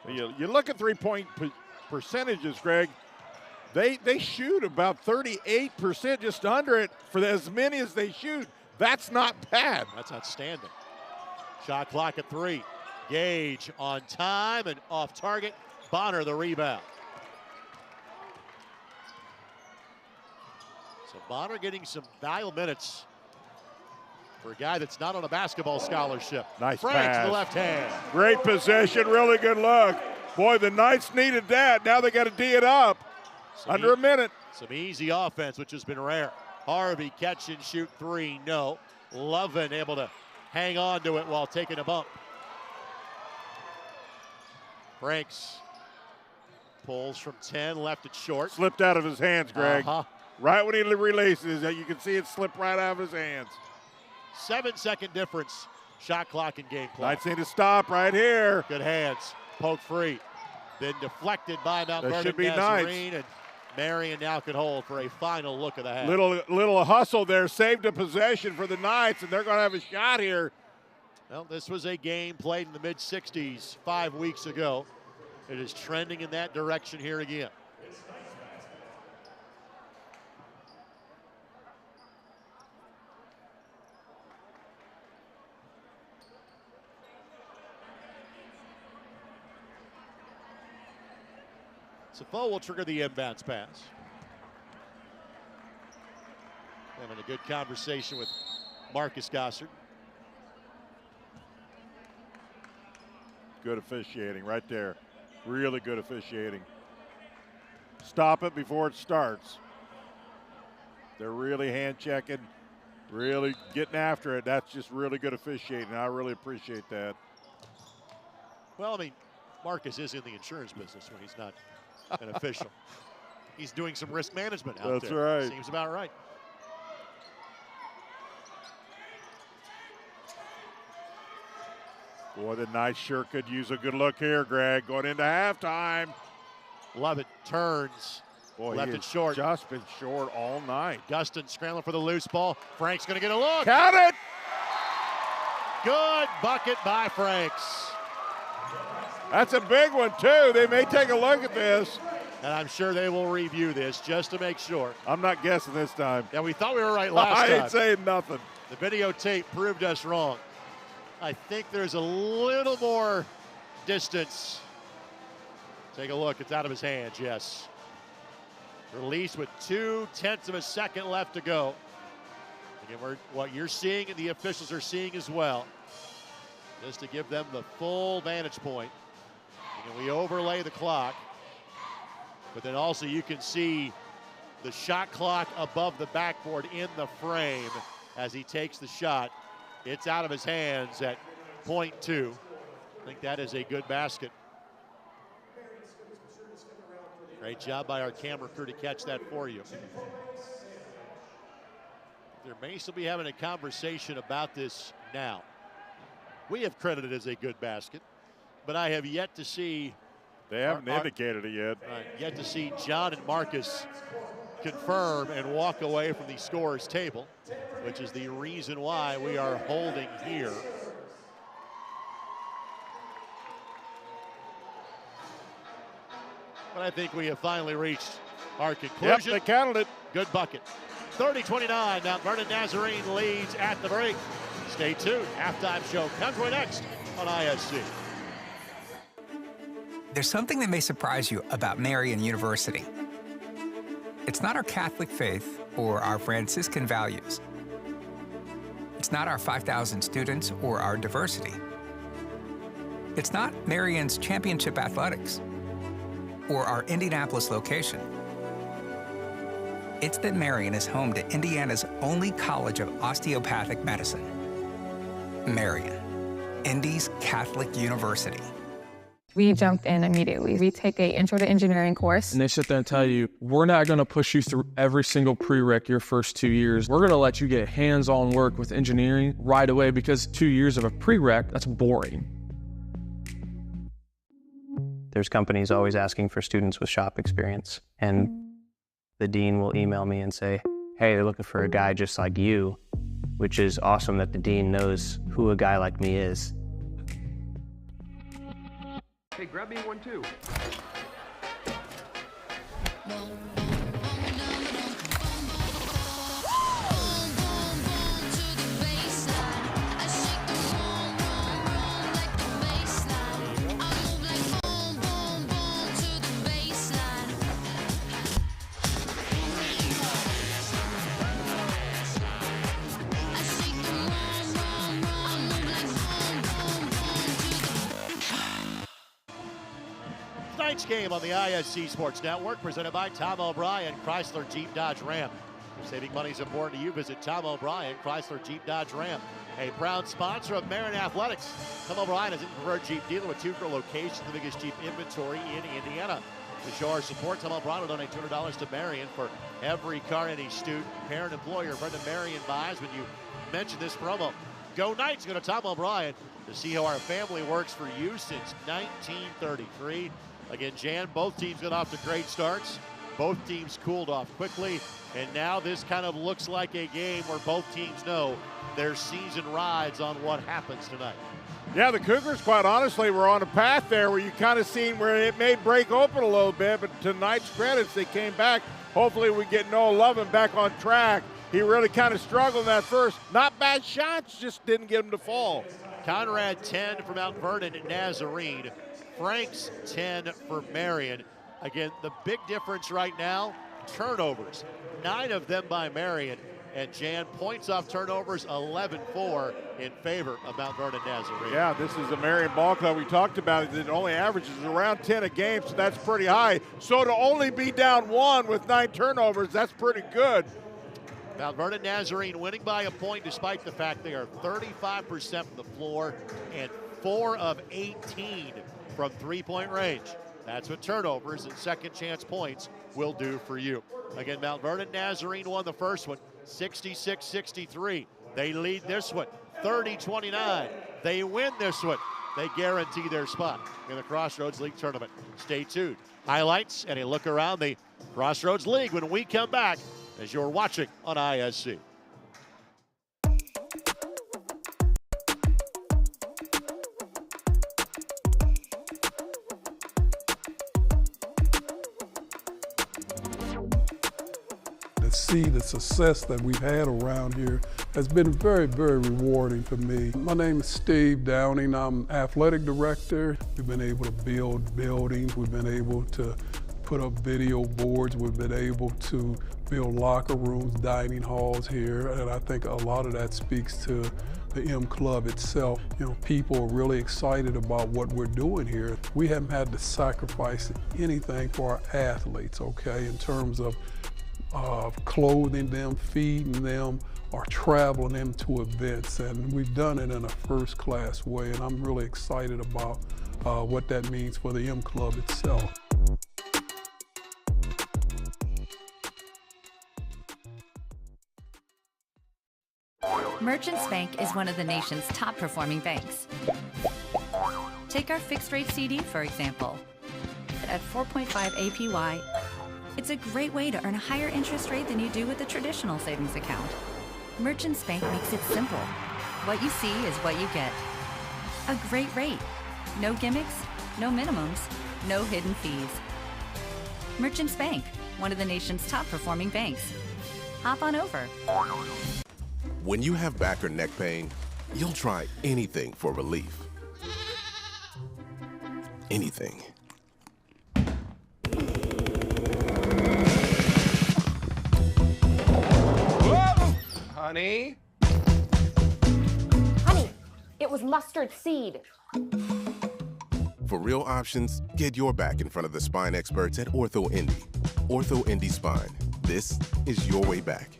You look at three-point percentages, Greg. They shoot about 38%, just under it, for as many as they shoot. That's not bad. That's outstanding. Shot clock at 3. Gage on time and off target. Bonner the rebound. So Bonner getting some valuable minutes for a guy that's not on a basketball scholarship. Nice Frank pass. to the left hand. Great possession, really good look. Boy, the Knights needed that. Now they got to D it up. Under a minute. Some easy offense, which has been rare. Harvey catch and shoot 3, no. Lovin able to hang on to it while taking a bump. Franks pulls from 10, left it short. Slipped out of his hands, Greg. Right when he releases it, you can see it slip right out of his hands. 7-second difference. Shot clock and game clock. Knights need to stop right here. Good hands. Poke free. Then deflected by Mount That Vernon should be Nazarene, and Marian now can hold for a final look of the half. Little hustle there, saved a possession for the Knights, and they're going to have a shot here. Well, this was a game played in the mid-60s 5 weeks ago. It is trending in that direction here again. Foe will trigger the inbounds pass. Having a good conversation with Marcus Gossard. Good officiating right there. Really good officiating. Stop it before it starts. They're really hand checking, really getting after it. That's just really good officiating. I really appreciate that. Well, I mean, Marcus is in the insurance business when he's not an official. He's doing some risk management out there. That's right. Seems about right. Boy, the Knights sure could use a good look here, Greg, going into halftime. Lovett turns. Boy, left it short. Just been short all night. Gustin scrambling for the loose ball. Frank's going to get a look. Count it! Good bucket by Franks. That's a big one, too. They may take a look at this. And I'm sure they will review this just to make sure. I'm not guessing this time. Yeah, we thought we were right last time. I ain't saying nothing. The videotape proved us wrong. I think there's a little more distance. Take a look. It's out of his hands, yes. Released with 0.2 of a second left to go. Again, what you're seeing and the officials are seeing as well, just to give them the full vantage point. And we overlay the clock, but then also you can see the shot clock above the backboard in the frame as he takes the shot. It's out of his hands at 0.2. I think that is a good basket. Great job by our camera crew to catch that for you. There may still be having a conversation about this now. We have credited it as a good basket, but I have yet to see. They haven't indicated it yet. Yet to see John and Marcus confirm and walk away from the scorer's table, which is the reason why we are holding here. But I think we have finally reached our conclusion. Yep, they counted it. Good bucket. 30-29, Mount Vernon Nazarene leads at the break. Stay tuned. Halftime show comes right next on ISC. There's something that may surprise you about Marian University. It's not our Catholic faith or our Franciscan values. It's not our 5,000 students or our diversity. It's not Marian's championship athletics or our Indianapolis location. It's that Marian is home to Indiana's only college of osteopathic medicine. Marian, Indy's Catholic University. We jumped in immediately. We take an intro to engineering course. And they sit there and tell you, we're not going to push you through every single prereq your first 2 years. We're going to let you get hands-on work with engineering right away because 2 years of a prereq, that's boring. There's companies always asking for students with shop experience. And the dean will email me and say, hey, they're looking for a guy just like you, which is awesome that the dean knows who a guy like me is. Hey, grab me one too. Tonight's game on the ISC Sports Network, presented by Tom O'Brien, Chrysler Jeep Dodge Ram. If saving money is important to you, visit Tom O'Brien, Chrysler Jeep Dodge Ram. A proud sponsor of Marian Athletics. Tom O'Brien is a preferred Jeep dealer with 2 locations, the biggest Jeep inventory in Indiana. To show our support, Tom O'Brien will donate $200 to Marian for every car any student, parent, employer, friend of Marian buys when you mention this promo. Go Knights, go to Tom O'Brien to see how our family works for you since 1933. Again, Jan, both teams got off to great starts. Both teams cooled off quickly. And now this kind of looks like a game where both teams know their season rides on what happens tonight. Yeah, the Cougars, quite honestly, were on a path there where you kind of seen where it may break open a little bit. But tonight's credits, they came back. Hopefully we get Noah Lovin back on track. He really kind of struggled in that first. Not bad shots, just didn't get him to fall. Conrad 10 for Mount Vernon Nazarene. Franks 10 for Marian. Again, the big difference right now, turnovers. 9 of them by Marian. And Jan, points off turnovers, 11-4 in favor of Mount Vernon Nazarene. Yeah, this is the Marian Ball Club. We talked about it. It only averages around 10 a game, so that's pretty high. So to only be down 1 with 9 turnovers, that's pretty good. Mount Vernon Nazarene winning by a point despite the fact they are 35% from the floor and 4 of 18 from three-point range. That's what turnovers and second chance points will do for you. Again, Mount Vernon Nazarene won the first one, 66-63. They lead this one, 30-29. They win this one, they guarantee their spot in the Crossroads League tournament. Stay tuned. Highlights and a look around the Crossroads League when we come back as you're watching on ISC. To see the success that we've had around here has been very, very rewarding for me. My name is Steve Downing. I'm athletic director. We've been able to build buildings. We've been able to put up video boards. We've been able to build locker rooms, dining halls here, and I think a lot of that speaks to the M Club itself. You know, people are really excited about what we're doing here. We haven't had to sacrifice anything for our athletes, okay, in terms of clothing them, feeding them, or traveling them to events, and we've done it in a first-class way, and I'm really excited about what that means for the M Club itself. Merchants Bank is one of the nation's top performing banks. Take our fixed rate CD, for example. At 4.5 APY, it's a great way to earn a higher interest rate than you do with a traditional savings account. Merchants Bank makes it simple. What you see is what you get. A great rate. No gimmicks, no minimums, no hidden fees. Merchants Bank, one of the nation's top performing banks. Hop on over. When you have back or neck pain, you'll try anything for relief. Anything. Honey? Honey, it was mustard seed. For real options, get your back in front of the spine experts at Ortho Indy. Ortho Indy Spine. This is your way back.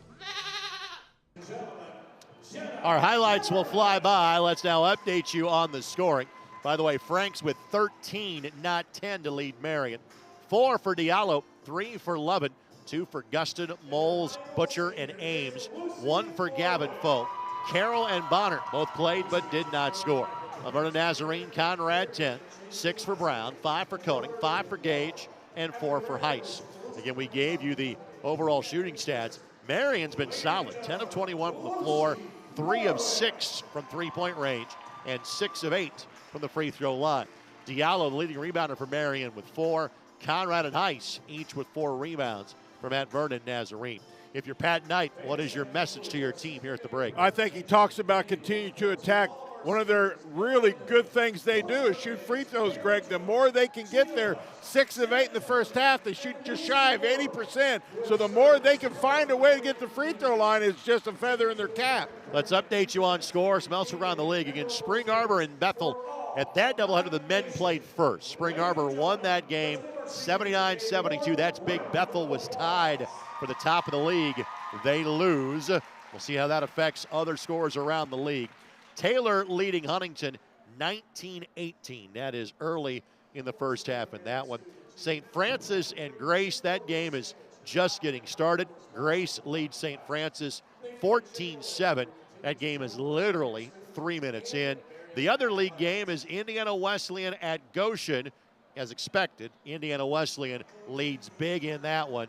Our highlights will fly by. Let's now update you on the scoring. By the way, Franks with 13, not 10 to lead Marian. 4 for Diallo, 3 for Lovin, 2 for Guston, Moles, Butcher, and Ames, 1 for Gavin Foe. Carroll and Bonner both played but did not score. Vernon Nazarene, Conrad, 10, 6 for Brown, 5 for Koenig, 5 for Gage, and 4 for Heiss. Again, we gave you the overall shooting stats. Marian's been solid, 10 of 21 from the floor, 3 of 6 from three-point range, and 6 of 8 from the free throw line. Diallo, the leading rebounder for Marian, with 4. Conrad and Heiss, each with 4 rebounds from Vernon Nazarene. If you're Pat Knight, what is your message to your team here at the break? I think he talks about continuing to attack. One of their really good things they do is shoot free throws, Greg. The more they can get there, 6 of 8 in the first half, they shoot just shy of 80%. So the more they can find a way to get the free throw line, is just a feather in their cap. Let's update you on scores from elsewhere around the league. Again, Spring Arbor and Bethel. At that doubleheader, the men played first. Spring Arbor won that game 79-72. That's big. Bethel was tied for the top of the league. They lose. We'll see how that affects other scores around the league. Taylor leading Huntington 19-18. That is early in the first half in that one. St. Francis and Grace, that game is just getting started. Grace leads St. Francis 14-7. That game is literally 3 minutes in. The other league game is Indiana Wesleyan at Goshen. As expected, Indiana Wesleyan leads big in that one,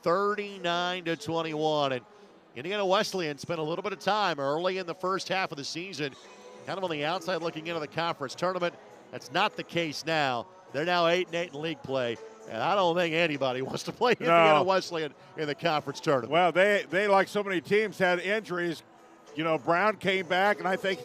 39-21. And Indiana Wesleyan spent a little bit of time early in the first half of the season, kind of on the outside looking into the conference tournament. That's not the case now. They're now 8-8 in league play, and I don't think anybody wants to play Indiana Wesleyan in the conference tournament. Well, they like so many teams, had injuries. You know, Brown came back, and I think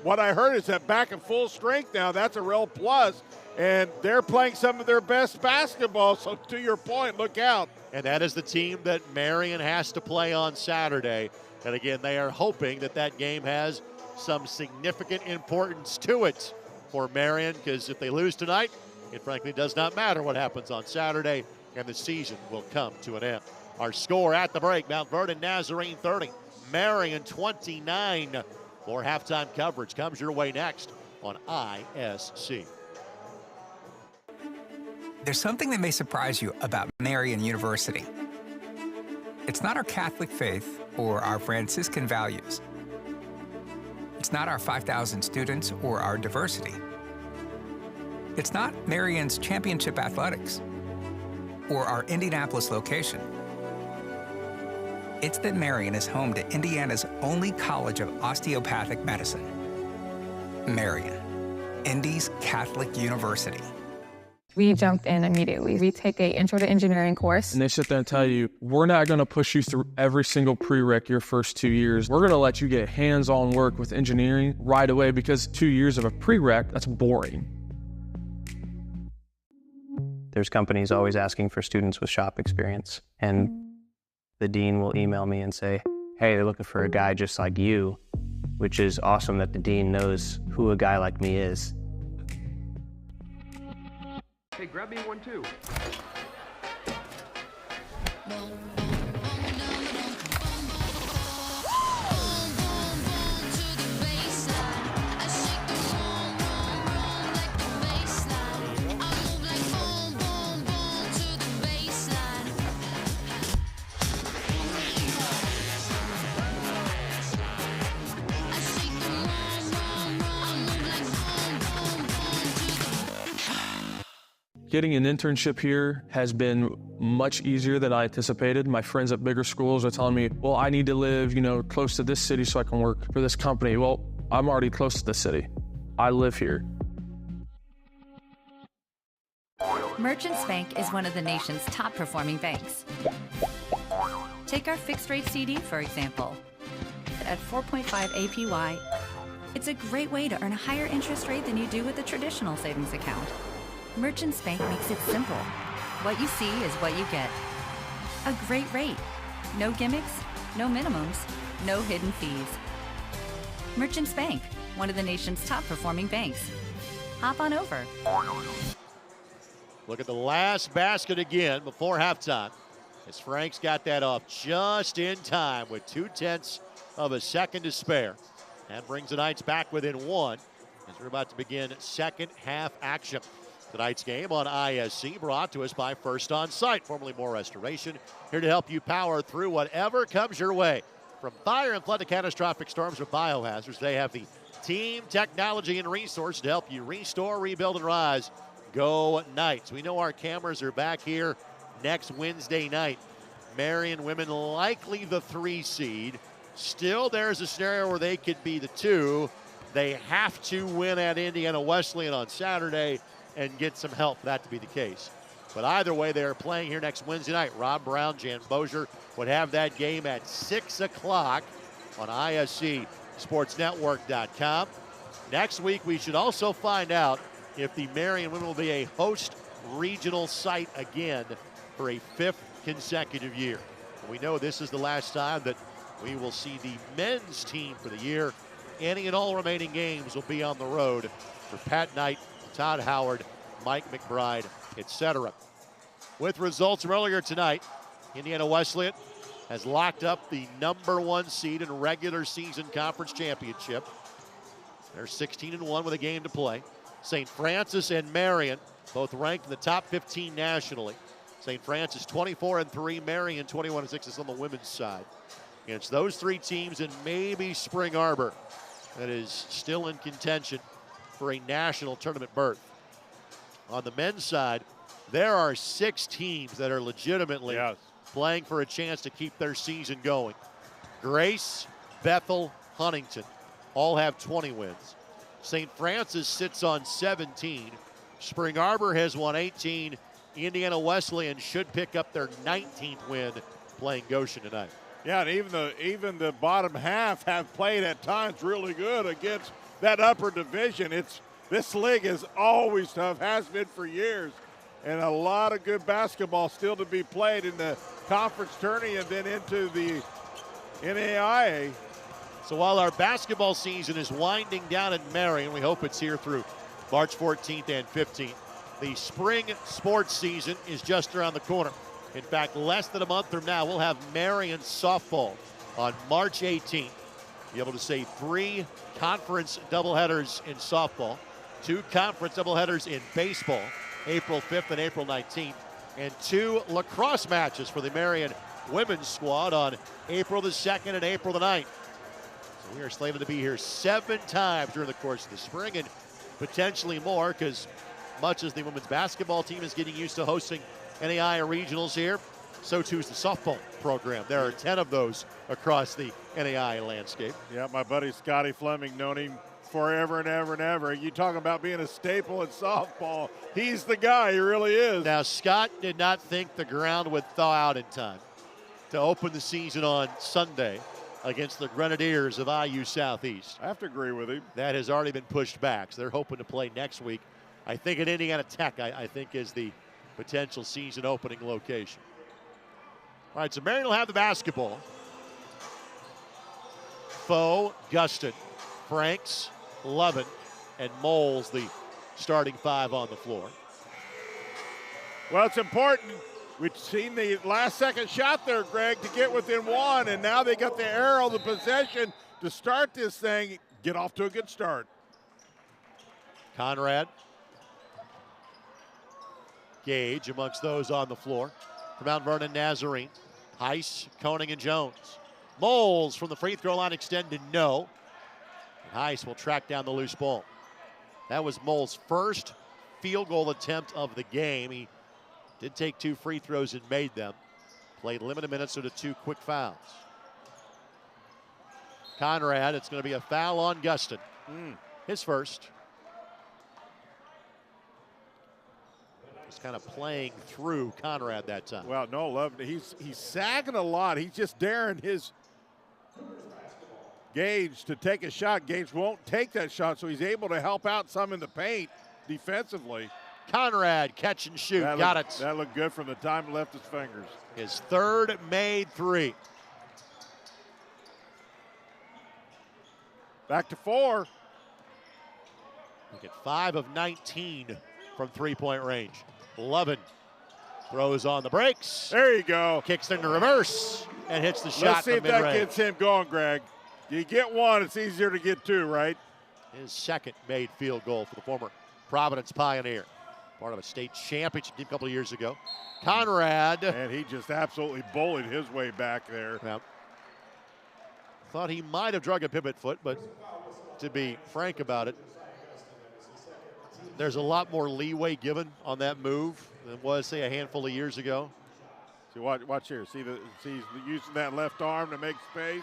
what I heard is that back in full strength now. That's a real plus, and they're playing some of their best basketball, so to your point, look out. And that is the team that Marian has to play on Saturday. And again, they are hoping that that game has some significant importance to it for Marian, because if they lose tonight, it frankly does not matter what happens on Saturday, and the season will come to an end. Our score at the break, Mount Vernon Nazarene 30, Marian 29. More halftime coverage comes your way next on ISC. There's something that may surprise you about Marian University. It's not our Catholic faith or our Franciscan values. It's It's not our 5,000 students or our diversity. It's not Marian's championship athletics or our Indianapolis location. It's that Marian is home to Indiana's only college of osteopathic medicine. Marian, Indy's Catholic University. We jumped in immediately. We take an intro to engineering course. And they sit there and tell you, we're not going to push you through every single prereq your first 2 years. We're going to let you get hands-on work with engineering right away, because 2 years of a prereq, that's boring. There's companies always asking for students with shop experience. And the dean will email me and say, hey, they're looking for a guy just like you, which is awesome that the dean knows who a guy like me is. Hey, grab me one too. Getting an internship here has been much easier than I anticipated. My friends at bigger schools are telling me, well, I need to live, close to this city so I can work for this company. Well, I'm already close to the city. I live here. Merchants Bank is one of the nation's top performing banks. Take our fixed rate CD, for example. At 4.5 APY, it's a great way to earn a higher interest rate than you do with a traditional savings account. Merchants Bank makes it simple. What you see is what you get. A great rate. No gimmicks, no minimums, no hidden fees. Merchants Bank, one of the nation's top performing banks. Hop on over. Look at the last basket again before halftime, as Frank's got that off just in time with 0.2 of a second to spare. That brings the Knights back within one as we're about to begin second half action. Tonight's game on ISC brought to us by First On Site, formerly More Restoration, here to help you power through whatever comes your way. From fire and flood to catastrophic storms or biohazards, they have the team, technology, and resources to help you restore, rebuild, and rise. Go Knights. We know our cameras are back here next Wednesday night. Marian women likely the 3 seed. Still, there's a scenario where they could be the 2. They have to win at Indiana Wesleyan on Saturday and get some help for that to be the case. But either way, they're playing here next Wednesday night. Rob Brown, Jan Bozier would have that game at 6 o'clock on ISCSportsNetwork.com. Next week, we should also find out if the Marian women will be a host regional site again for a 5th consecutive year. We know this is the last time that we will see the men's team for the year. Any and all remaining games will be on the road for Pat Knight, Todd Howard, Mike McBride, etc. With results from earlier tonight, Indiana Wesleyan has locked up the #1 seed in regular season conference championship. They're 16-1 with a game to play. St. Francis and Marian both ranked in the top 15 nationally. St. Francis 24-3, Marian 21-6 is on the women's side. And it's those 3 teams and maybe Spring Arbor that is still in contention for a national tournament berth. On the men's side, there are 6 teams that are legitimately playing for a chance to keep their season going. Grace, Bethel, Huntington all have 20 wins. St. Francis sits on 17. Spring Arbor has won 18. Indiana Wesleyan should pick up their 19th win playing Goshen tonight. Yeah, and even the bottom half have played at times really good against that upper division. This league is always tough, has been for years, and a lot of good basketball still to be played in the conference tourney and then into the NAIA. So while our basketball season is winding down in Marian, we hope it's here through March 14th and 15th. The spring sports season is just around the corner. In fact, less than a month from now, we'll have Marian softball on March 18th. Be able to say 3 conference doubleheaders in softball, 2 conference doubleheaders in baseball, April 5th and April 19th, and 2 lacrosse matches for the Marian women's squad on April the 2nd and April the 9th. So We are slated to be here 7 times during the course of the spring, and potentially more, because much as the women's basketball team is getting used to hosting NAI regionals here, so too is the softball program. There are 10 of those across the NAI landscape. Yeah, my buddy Scotty Fleming, known him forever and ever and ever. You talking about being a staple at softball. He's the guy, he really is. Now, Scott did not think the ground would thaw out in time to open the season on Sunday against the Grenadiers of IU Southeast. I have to agree with him. That has already been pushed back, so they're hoping to play next week. I think at Indiana Tech, I think is the potential season opening location. All right, so Marian will have the basketball. Foe, Guston, Franks, Lovin, and Moles, the starting 5 on the floor. Well, it's important. We've seen the last-second shot there, Greg, to get within 1, and now they got the arrow, the possession to start this thing, get off to a good start. Conrad. Gage amongst those on the floor. For Mount Vernon Nazarene. Heiss, Koenig, and Jones. Moles from the free throw line extended, no. And Heiss will track down the loose ball. That was Moles' first field goal attempt of the game. He did take 2 free throws and made them. Played limited minutes due to 2 quick fouls. Conrad, it's going to be a foul on Guston. His first. He's kind of playing through Conrad that time. Well, no, love. He's sagging a lot. He's just daring his Gage to take a shot. Gage won't take that shot, so he's able to help out some in the paint defensively. Conrad, catch and shoot, got it. That looked good from the time it left his fingers. His 3rd made 3. Back to 4. Look at 5 of 19 from 3-point range. Lovin throws on the brakes. There you go. Kicks into reverse and hits the shot. Let's see if that gets him going, Greg. You get 1, it's easier to get 2, right? His 2nd made field goal for the former Providence Pioneer. Part of a state championship team a couple of years ago. Conrad. And he just absolutely bullied his way back there. Yep. Thought he might have drug a pivot foot, but to be frank about it, there's a lot more leeway given on that move than was, say, a handful of years ago. See, watch here. See, he's using that left arm to make space.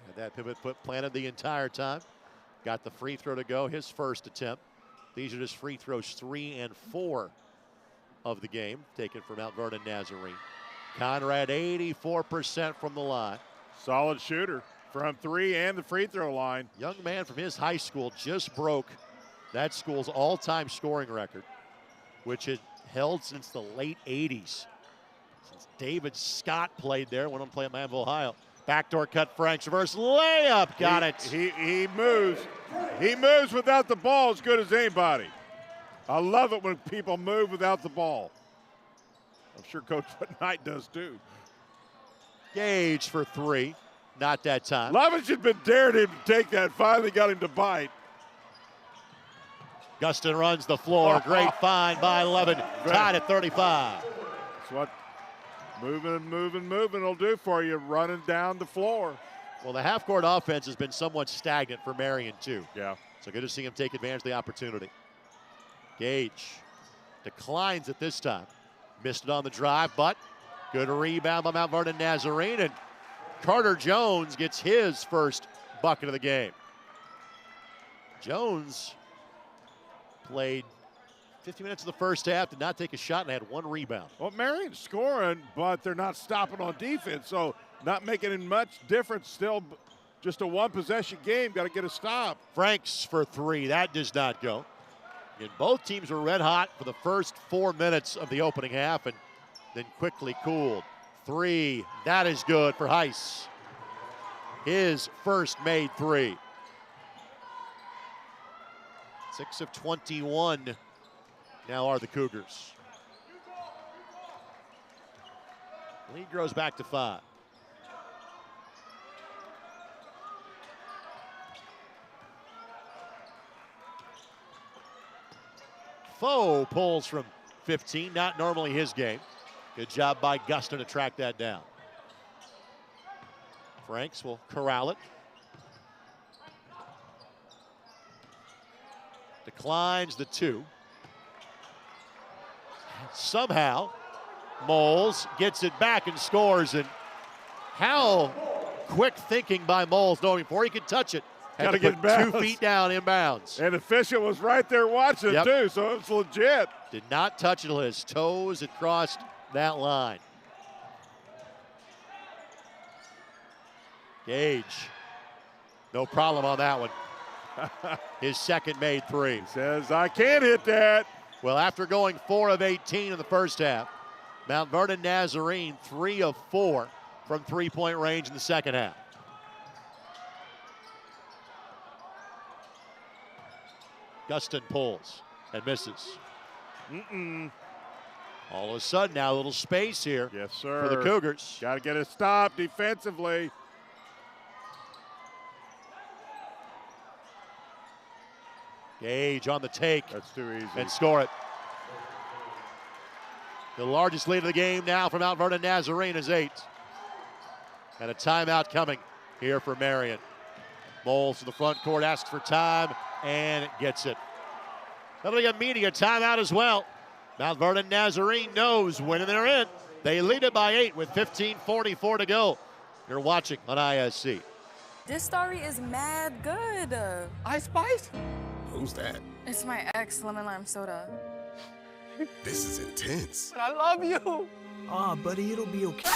Had that pivot foot planted the entire time. Got the free throw to go, his first attempt. These are just free throws 3 and 4 of the game, taken from Mount Vernon Nazarene. Conrad, 84% from the line. Solid shooter from 3 and the free throw line. Young man from his high school just broke that school's all-time scoring record, which had held since the late 80s. Since David Scott played there, went on to play at Manville, Ohio. Backdoor cut, Franks, reverse layup, got it. He moves. He moves without the ball as good as anybody. I love it when people move without the ball. I'm sure Coach Knight does too. Gage for 3, not that time. Lovitch had been daring him to take that, finally got him to bite. Guston runs the floor, great find by Levin, tied at 35. That's what moving will do for you, running down the floor. Well, the half-court offense has been somewhat stagnant for Marian, too. Yeah. So good to see him take advantage of the opportunity. Gage declines at this time. Missed it on the drive, but good rebound by Mount Vernon Nazarene, and Carter Jones gets his first bucket of the game. Jones played 50 minutes of the first half, did not take a shot, and had 1 rebound. Well, Marian's scoring, but they're not stopping on defense, so not making it much difference. Still just a 1-possession game. Got to get a stop. Franks for 3. That does not go. And both teams were red hot for the first 4 minutes of the opening half and then quickly cooled. 3. That is good for Heiss. His first made 3. 6 of 21 now are the Cougars. Lead grows back to 5. Foe pulls from 15, not normally his game. Good job by Guston to track that down. Franks will corral it. Declines the 2. Somehow, Moles gets it back and scores. And how quick thinking by Moles, knowing before he could touch it, had to get put 2 feet down inbounds. And Official was right there watching it too, so it's legit. Did not touch it until his toes had crossed that line. Gage, no problem on that one. His second made 3. He says, I can't hit that. Well, after going 4 of 18 in the first half, Mount Vernon Nazarene 3 of 4 from three-point range in the second half. Gustin pulls and misses. All of a sudden now a little space here. Yes, sir. For the Cougars. Got to get a stop defensively. Gage on the take. That's too easy. And score it. The largest lead of the game now for Mount Vernon Nazarene is 8. And a timeout coming here for Marian. Moles to the front court, asks for time, and gets it. That'll be a media timeout as well. Mount Vernon Nazarene knows when they're in. They lead it by 8 with 15:44 to go. You're watching on ISC. This story is mad good. Ice Spice? Who's that? It's my ex, lemon lime soda. This is intense. But I love you. Ah, buddy, it'll be okay.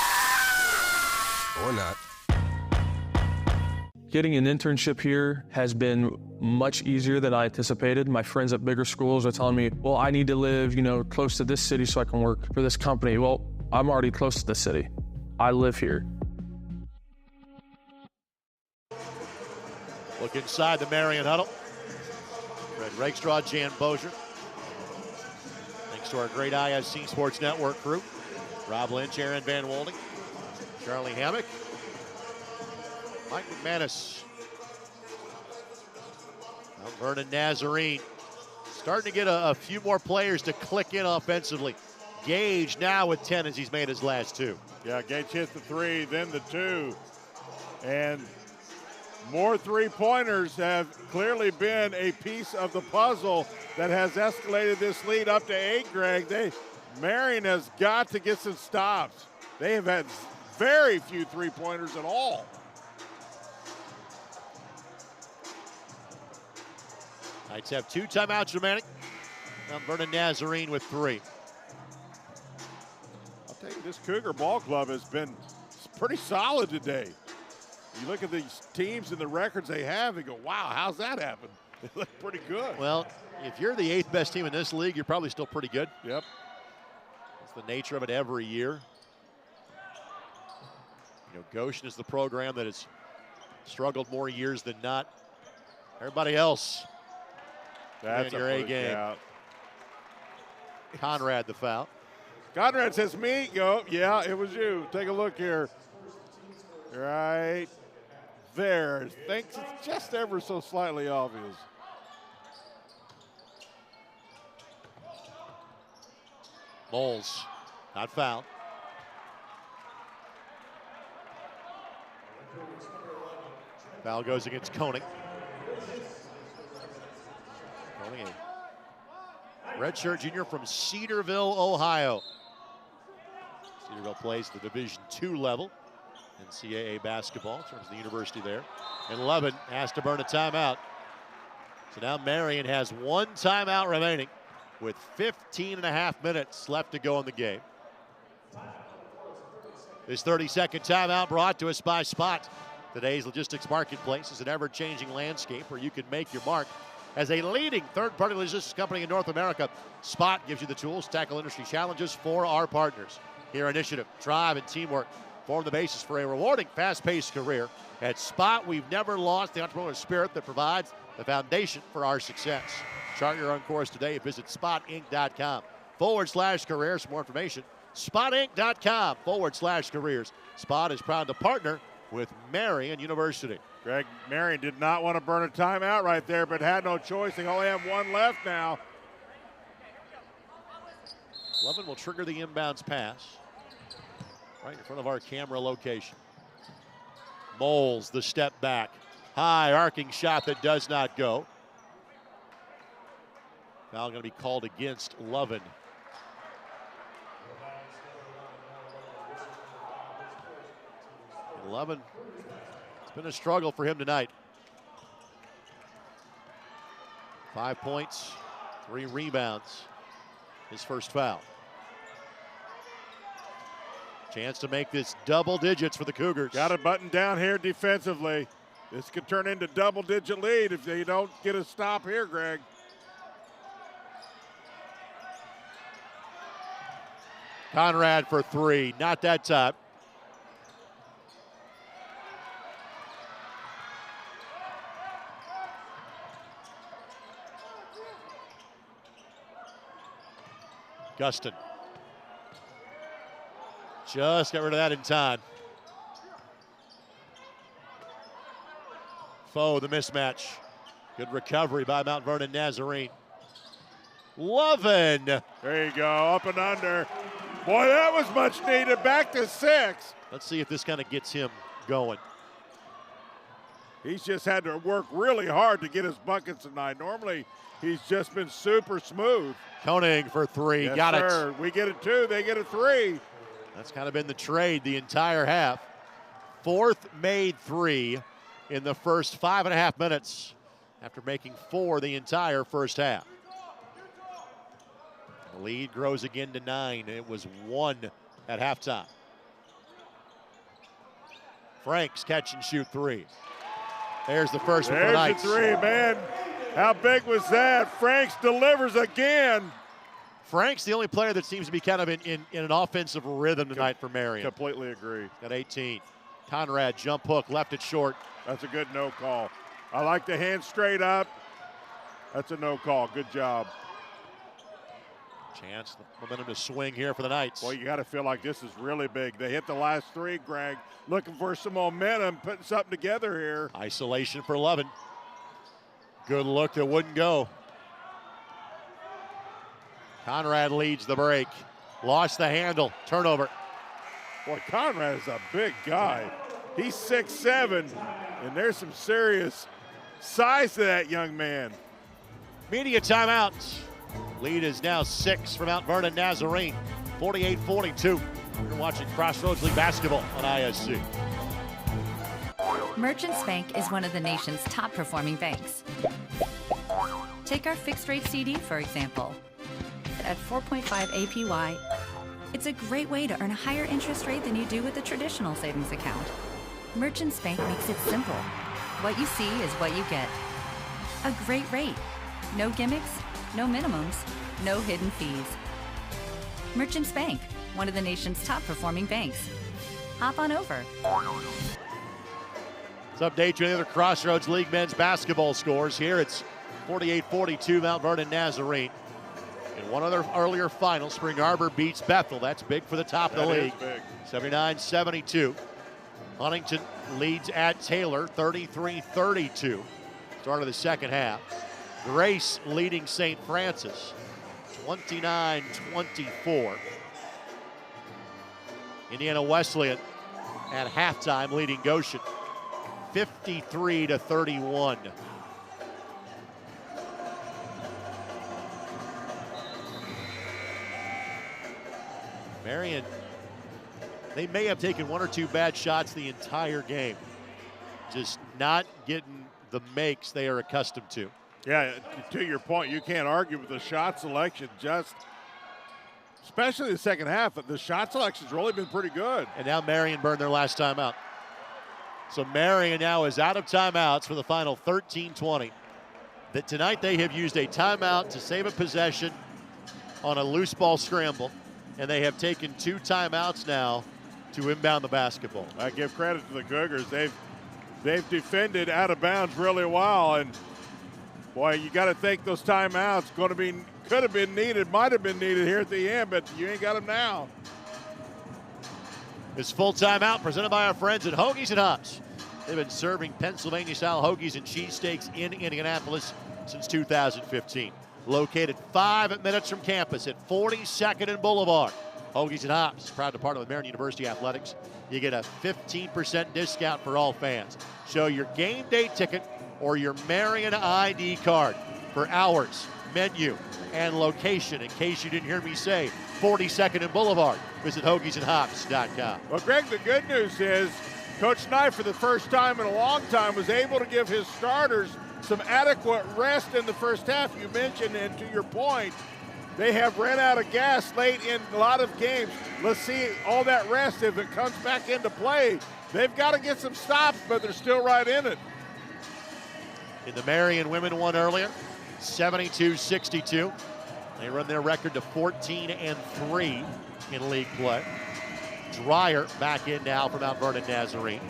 Or not. Getting an internship here has been much easier than I anticipated. My friends at bigger schools are telling me, well, I need to live, close to this city so I can work for this company. Well, I'm already close to the city. I live here. Look inside the Marian huddle. Fred Rakestraw, Jan Bozier. Thanks to our great ISC Sports Network crew. Rob Lynch, Aaron Van Wolding, Charlie Hammock, Mike McManus. Mount Vernon Nazarene starting to get a few more players to click in offensively. Gage now with 10 as he's made his last 2. Yeah, Gage hits the 3, then the 2. And more three-pointers have clearly been a piece of the puzzle that has escalated this lead up to 8, Greg. Marian has got to get some stops. They have had very few three-pointers at all. Knights have 2 timeouts remaining. Mount Vernon Nazarene with 3. I'll tell you, this Cougar ball club has been pretty solid today. You look at these teams and the records they have and go, wow, how's that happen? They look pretty good. Well, if you're the 8th best team in this league, you're probably still pretty good. Yep. It's the nature of it every year. Goshen is the program that has struggled more years than not. Everybody else, that's your A game. Out. Conrad the foul. Conrad says me. Go. Yeah, it was you. Take a look here. Right there. Thinks it's just ever so slightly obvious. Moles, not fouled. Foul goes against Koenig. Koenig, a redshirt junior from Cedarville, Ohio. Cedarville plays the Division II level. NCAA basketball in terms of the university there. And Levin has to burn a timeout. So now Marian has 1 timeout remaining with 15.5 minutes left to go in the game. This 30-second timeout brought to us by Spot. Today's logistics marketplace is an ever-changing landscape where you can make your mark. As a leading third-party logistics company in North America, Spot gives you the tools to tackle industry challenges for our partners. Your initiative, drive, and teamwork form the basis for a rewarding, fast-paced career. At Spot, we've never lost the entrepreneurial spirit that provides the foundation for our success. Chart your own course today. Visit spotinc.com/careers for more information. Spotinc.com/careers. Spot is proud to partner with Marian University. Greg, Marian did not want to burn a timeout right there, but had no choice. They only have 1 left now. Levin will trigger the inbounds pass right in front of our camera location. Moles the step back. High arcing shot that does not go. Foul going to be called against Lovin. And Lovin, it's been a struggle for him tonight. 5 points, 3 rebounds. His first foul. Chance to make this double digits for the Cougars. Got to button down here defensively. This could turn into double-digit lead if they don't get a stop here, Greg. Conrad for 3, not that time. Gustin. Just got rid of that in time. Foe, the mismatch. Good recovery by Mount Vernon Nazarene. Lovin. There you go, up and under. Boy, that was much needed. Back to 6. Let's see if this kind of gets him going. He's just had to work really hard to get his buckets tonight. Normally, he's just been super smooth. Koenig for 3, Yes, got sir. it. We get it 2, they get a 3. That's kind of been the trade the entire half. 4th made 3 in the first 5.5 minutes after making 4 the entire first half. The lead grows again to 9. It was 1 at halftime. Franks catch and shoot 3. There's the first one for the Knights. There's the 3, man. How big was that? Franks delivers again. Frank's the only player that seems to be kind of in an offensive rhythm tonight for Marian. Completely agree. Got 18. Conrad, jump hook, left it short. That's a good no call. I like the hand straight up. That's a no call. Good job. Chance, the momentum to swing here for the Knights. Well, you got to feel like this is really big. They hit the last 3, Greg. Looking for some momentum, putting something together here. Isolation for Lovin. Good look that wouldn't go. Conrad leads the break. Lost the handle. Turnover. Boy, Conrad is a big guy. He's 6'7", and there's some serious size to that young man. Media timeouts. Lead is now 6 for Mount Vernon Nazarene. 48-42. You're watching Crossroads League basketball on ISC. Merchants Bank is one of the nation's top performing banks. Take our fixed rate CD, for example. At 4.5 APY, it's a great way to earn a higher interest rate than you do with a traditional savings account. Merchants Bank makes it simple. What you see is what you get. A great rate. No gimmicks, no minimums, no hidden fees. Merchants Bank, one of the nation's top performing banks. Hop on over. Let's update you on the other Crossroads League men's basketball scores. Here it's 48-42 Mount Vernon Nazarene. In one other earlier final, Spring Arbor beats Bethel. That's big for the top of the league. 79-72. Huntington leads at Taylor 33-32. Start of the second half. Grace leading St. Francis 29-24. Indiana Wesleyan at halftime leading Goshen 53-31. Marian, they may have taken 1 or 2 bad shots the entire game. Just not getting the makes they are accustomed to. Yeah, to your point, you can't argue with the shot selection. Just, especially the second half, the shot selection's really been pretty good. And now Marian burned their last timeout. So Marian now is out of timeouts for the final 13-20. That tonight they have used a timeout to save a possession on a loose ball scramble. And they have taken 2 timeouts now to inbound the basketball. I give credit to the Cougars. They've defended out of bounds really well, and boy, you got to think those timeouts could have been needed, might have been needed here at the end, but you ain't got them now. This full timeout presented by our friends at Hoagies and Hops. They've been serving Pennsylvania-style hoagies and cheesesteaks in Indianapolis since 2015. Located 5 minutes from campus at 42nd and Boulevard. Hoagies and Hops, proud to partner with Marian University Athletics. You get a 15% discount for all fans. Show your game day ticket or your Marian ID card for hours, menu, and location. In case you didn't hear me say, 42nd and Boulevard. Visit hoagiesandhops.com. Well, Greg, the good news is Coach Knight, for the first time in a long time, was able to give his starters some adequate rest in the first half. You mentioned, and to your point, they have ran out of gas late in a lot of games. Let's see all that rest if it comes back into play. They've got to get some stops, but they're still right in it. In the Marian women won earlier, 72-62. They run their record to 14-3 in league play. Dreyer back in now for Mount Vernon Nazarene.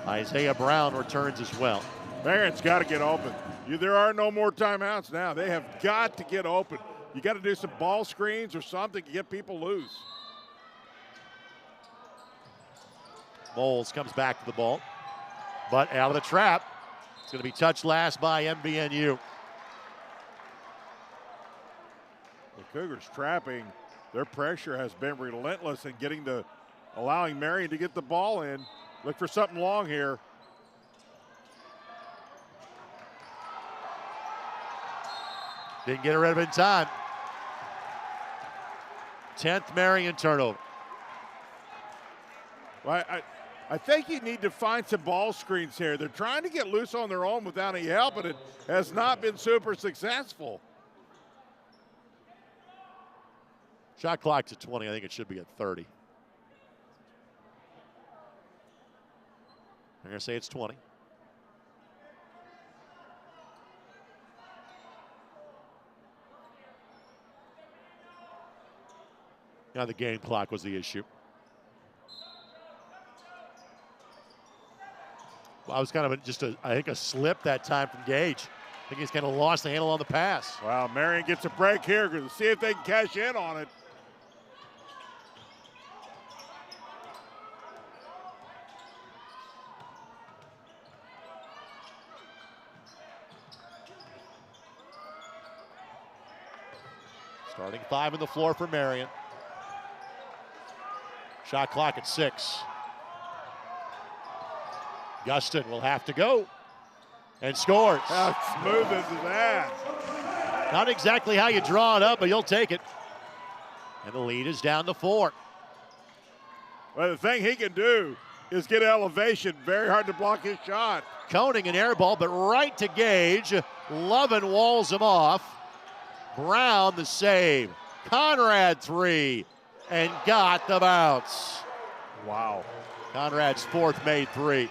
Isaiah Brown returns as well. Marian's got to get open. There are no more timeouts now. They have got to get open. You got to do some ball screens or something to get people loose. Moles comes back to the ball, but out of the trap. It's going to be touched last by MBNU. The Cougars trapping. Their pressure has been relentless in allowing Marian to get the ball in. Look for something long here. Didn't get rid of it in time. 10th Marian turnover. Well, I think you need to find some ball screens here. They're trying to get loose on their own without any help, but it has not been super successful. Shot clock's at 20. I think it should be at 30. I'm going to say it's 20. Now the game clock was the issue. Well, I was kind of I think a slip that time from Gage. I think he's kind of lost the handle on the pass. Wow, Marian gets a break here. Going to see if they can cash in on it. Starting 5 on the floor for Marian. Shot clock at 6. Gustin will have to go and scores. How smooth is that? Not exactly how you draw it up, but you'll take it. And the lead is down to 4. Well, the thing he can do is get elevation. Very hard to block his shot. Koenig an air ball, but right to Gage. Lovin walls him off. Brown the save. Conrad 3 and got the bounce. Wow. Conrad's 4th made 3.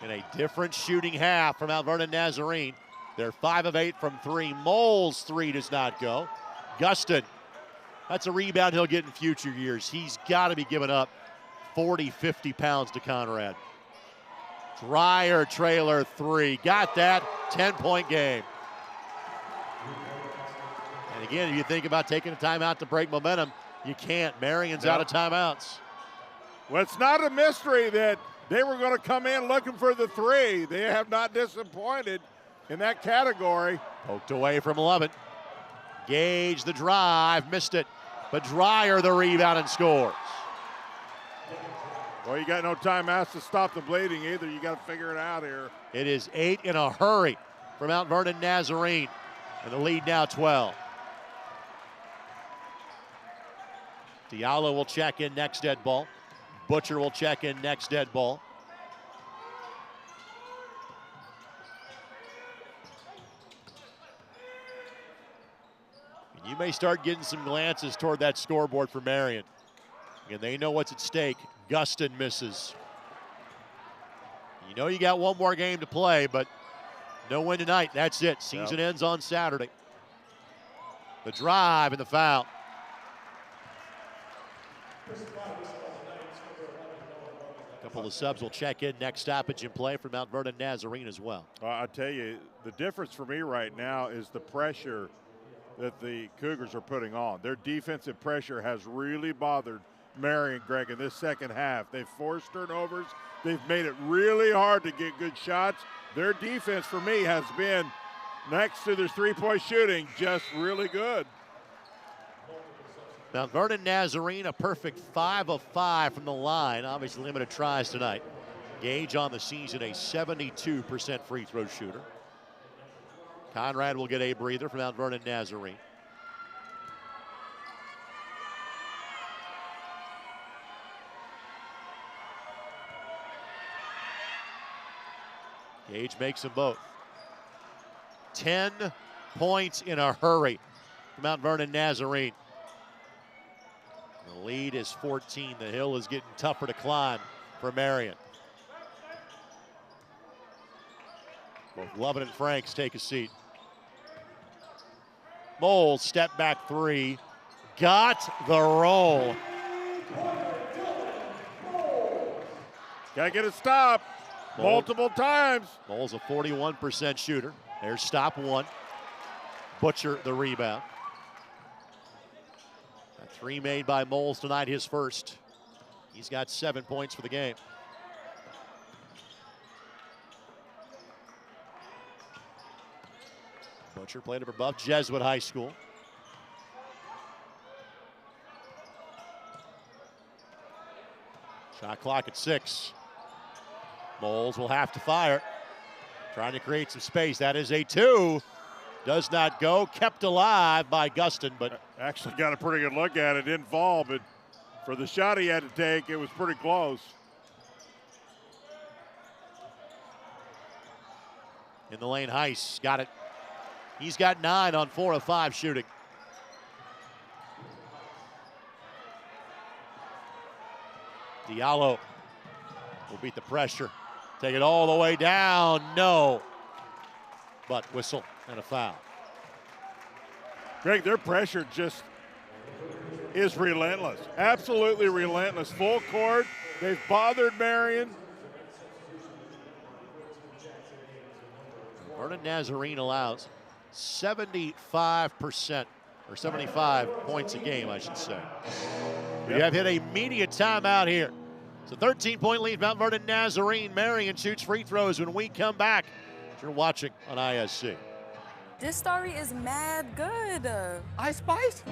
In a different shooting half from Mount Vernon Nazarene. They're 5 of 8 from 3. Moles 3 does not go. Gustin, that's a rebound he'll get in future years. He's got to be giving up 40, 50 pounds to Conrad. Dreyer trailer 3. Got that. 10-point game. And again, if you think about taking a timeout to break momentum, you can't. Marian's out of timeouts. Well, it's not a mystery that they were going to come in looking for the 3. They have not disappointed in that category. Poked away from Lovin. Gage the drive, missed it. But Dreyer the rebound and scores. Well, you got no timeouts to stop the bleeding either. You got to figure it out here. It is 8 in a hurry for Mount Vernon Nazarene. And the lead now 12. Diallo will check in next dead ball. Butcher will check in next dead ball. And you may start getting some glances toward that scoreboard for Marian. And they know what's at stake. Gustin misses. You know you got one more game to play, but no win tonight. That's it. Season ends on Saturday. The drive and the foul. A couple of subs will check in next stoppage in play for Mount Vernon Nazarene as well. I tell you, the difference for me right now is the pressure that the Cougars are putting on. Their defensive pressure has really bothered Marian, Greg, in this second half. They've forced turnovers. They've made it really hard to get good shots. Their defense, for me, has been next to their three-point shooting, just really good. Now, Vernon Nazarene, a perfect 5 of 5 from the line. Obviously limited tries tonight. Gage on the season, a 72% free throw shooter. Conrad will get a breather from Mount Vernon Nazarene. Gage makes them both. 10 points in a hurry for Mount Vernon Nazarene. The lead is 14. The hill is getting tougher to climb for Marian. Both Lovin and Franks take a seat. Moles step back three. Got the roll. Gotta get a stop. Multiple times. Moles a 41% shooter. There's stop one. Butcher the rebound. A three made by Moles tonight, his first. He's got 7 points for the game. Butcher played for Buff Jesuit High School. Shot clock at 6. Moles will have to fire. Trying to create some space. That is a 2. Does not go. Kept alive by Gustin, but actually got a pretty good look at it. Didn't fall, but for the shot he had to take, it was pretty close. In the lane, Heiss got it. He's got 9 on 4 of 5 shooting. Diallo will beat the pressure. Take it all the way down. No. But whistle and a foul. Greg, their pressure just is relentless. Absolutely relentless. Full court. They've bothered Marian. Vernon Nazarene allows 75%, or 75 points a game, I should say. We have hit a media timeout here. It's a 13-point lead, Mount Vernon Nazarene. Marian shoots free throws when we come back. You're watching on ISC. This story is mad good. Ice Spice?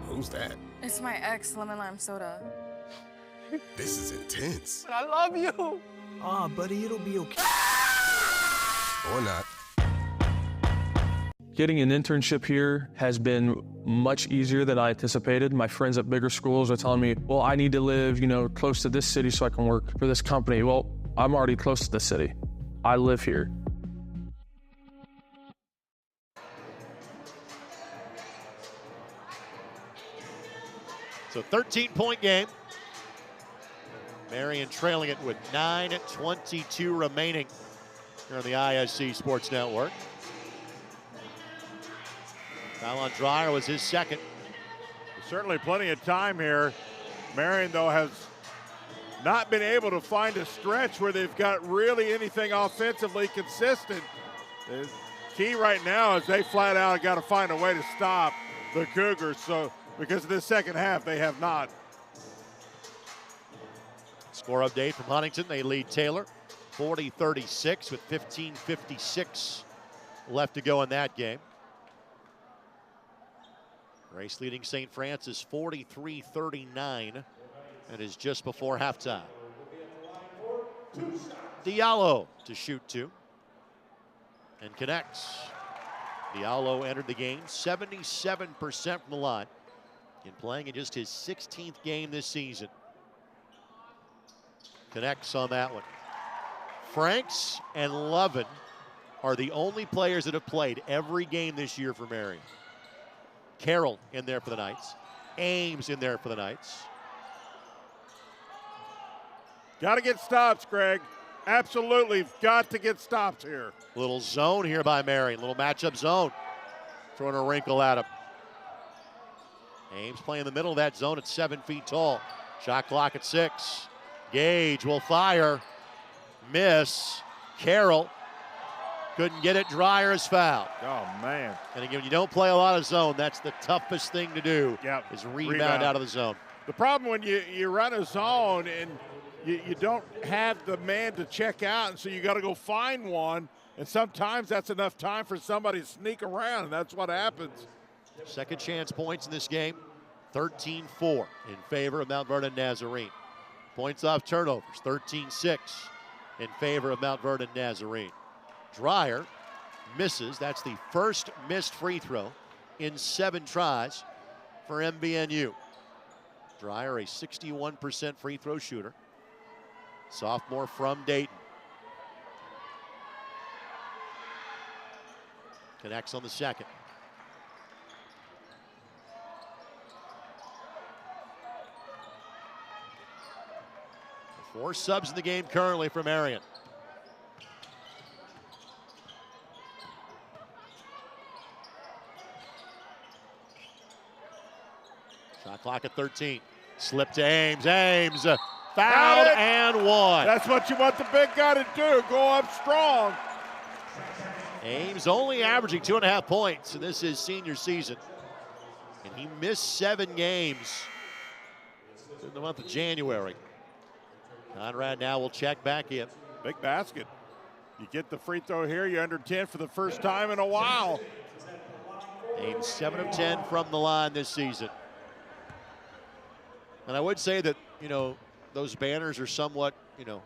Who's that? It's my ex lemon lime soda. This is intense. But I love you. Ah, buddy, it'll be okay. Or not. Getting an internship here has been much easier than I anticipated. My friends at bigger schools are telling me, well, I need to live, close to this city so I can work for this company. Well, I'm already close to the city. I live here. So 13-point game. Marian trailing it with 9:22 remaining here on the ISC Sports Network. Foul on Dreyer was his second. Certainly plenty of time here. Marian, though, has not been able to find a stretch where they've got really anything offensively consistent. The key right now is they flat out got to find a way to stop the Cougars. So because of this second half, they have not. Score update from Huntington. They lead Taylor 40-36 with 15:56 left to go in that game. Grace leading St. Francis 43-39. It is just before halftime. Diallo to shoot 2 and connects. Diallo entered the game 77% from the line in playing in just his 16th game this season. Connects on that one. Franks and Lovin are the only players that have played every game this year for Marian. Carroll in there for the Knights. Ames in there for the Knights. Got to get stops, Greg. Absolutely got to get stops here. Little zone here by Marian. Little matchup zone. Throwing a wrinkle at him. Ames playing in the middle of that zone at 7 feet tall. Shot clock at 6. Gage will fire. Miss. Carroll couldn't get it. Dreyer is fouled. Oh, man. And again, when you don't play a lot of zone, that's the toughest thing to do, is rebound out of the zone. The problem when you run a zone and you don't have the man to check out, and so you got to go find one, And sometimes that's enough time for somebody to sneak around, and that's what happens. Second chance points in this game, 13-4 in favor of Mount Vernon Nazarene. Points off turnovers, 13-6 in favor of Mount Vernon Nazarene. Dreyer misses. That's the first missed free throw in 7 tries for MBNU. Dreyer, a 61% free throw shooter. Sophomore from Dayton. Connects on the second. Four subs in the game currently for Marian. Shot clock at 13. Slip to Ames. Ames fouled and one. That's what you want the big guy to do. Go up strong. Ames only averaging 2.5 points, and this is senior season. And he missed 7 games in the month of January. Conrad now will check back in. Big basket. You get the free throw here, you're under 10 for the first time in a while. Ames 7 of 10 from the line this season. And I would say that, you know, those banners are somewhat, you know,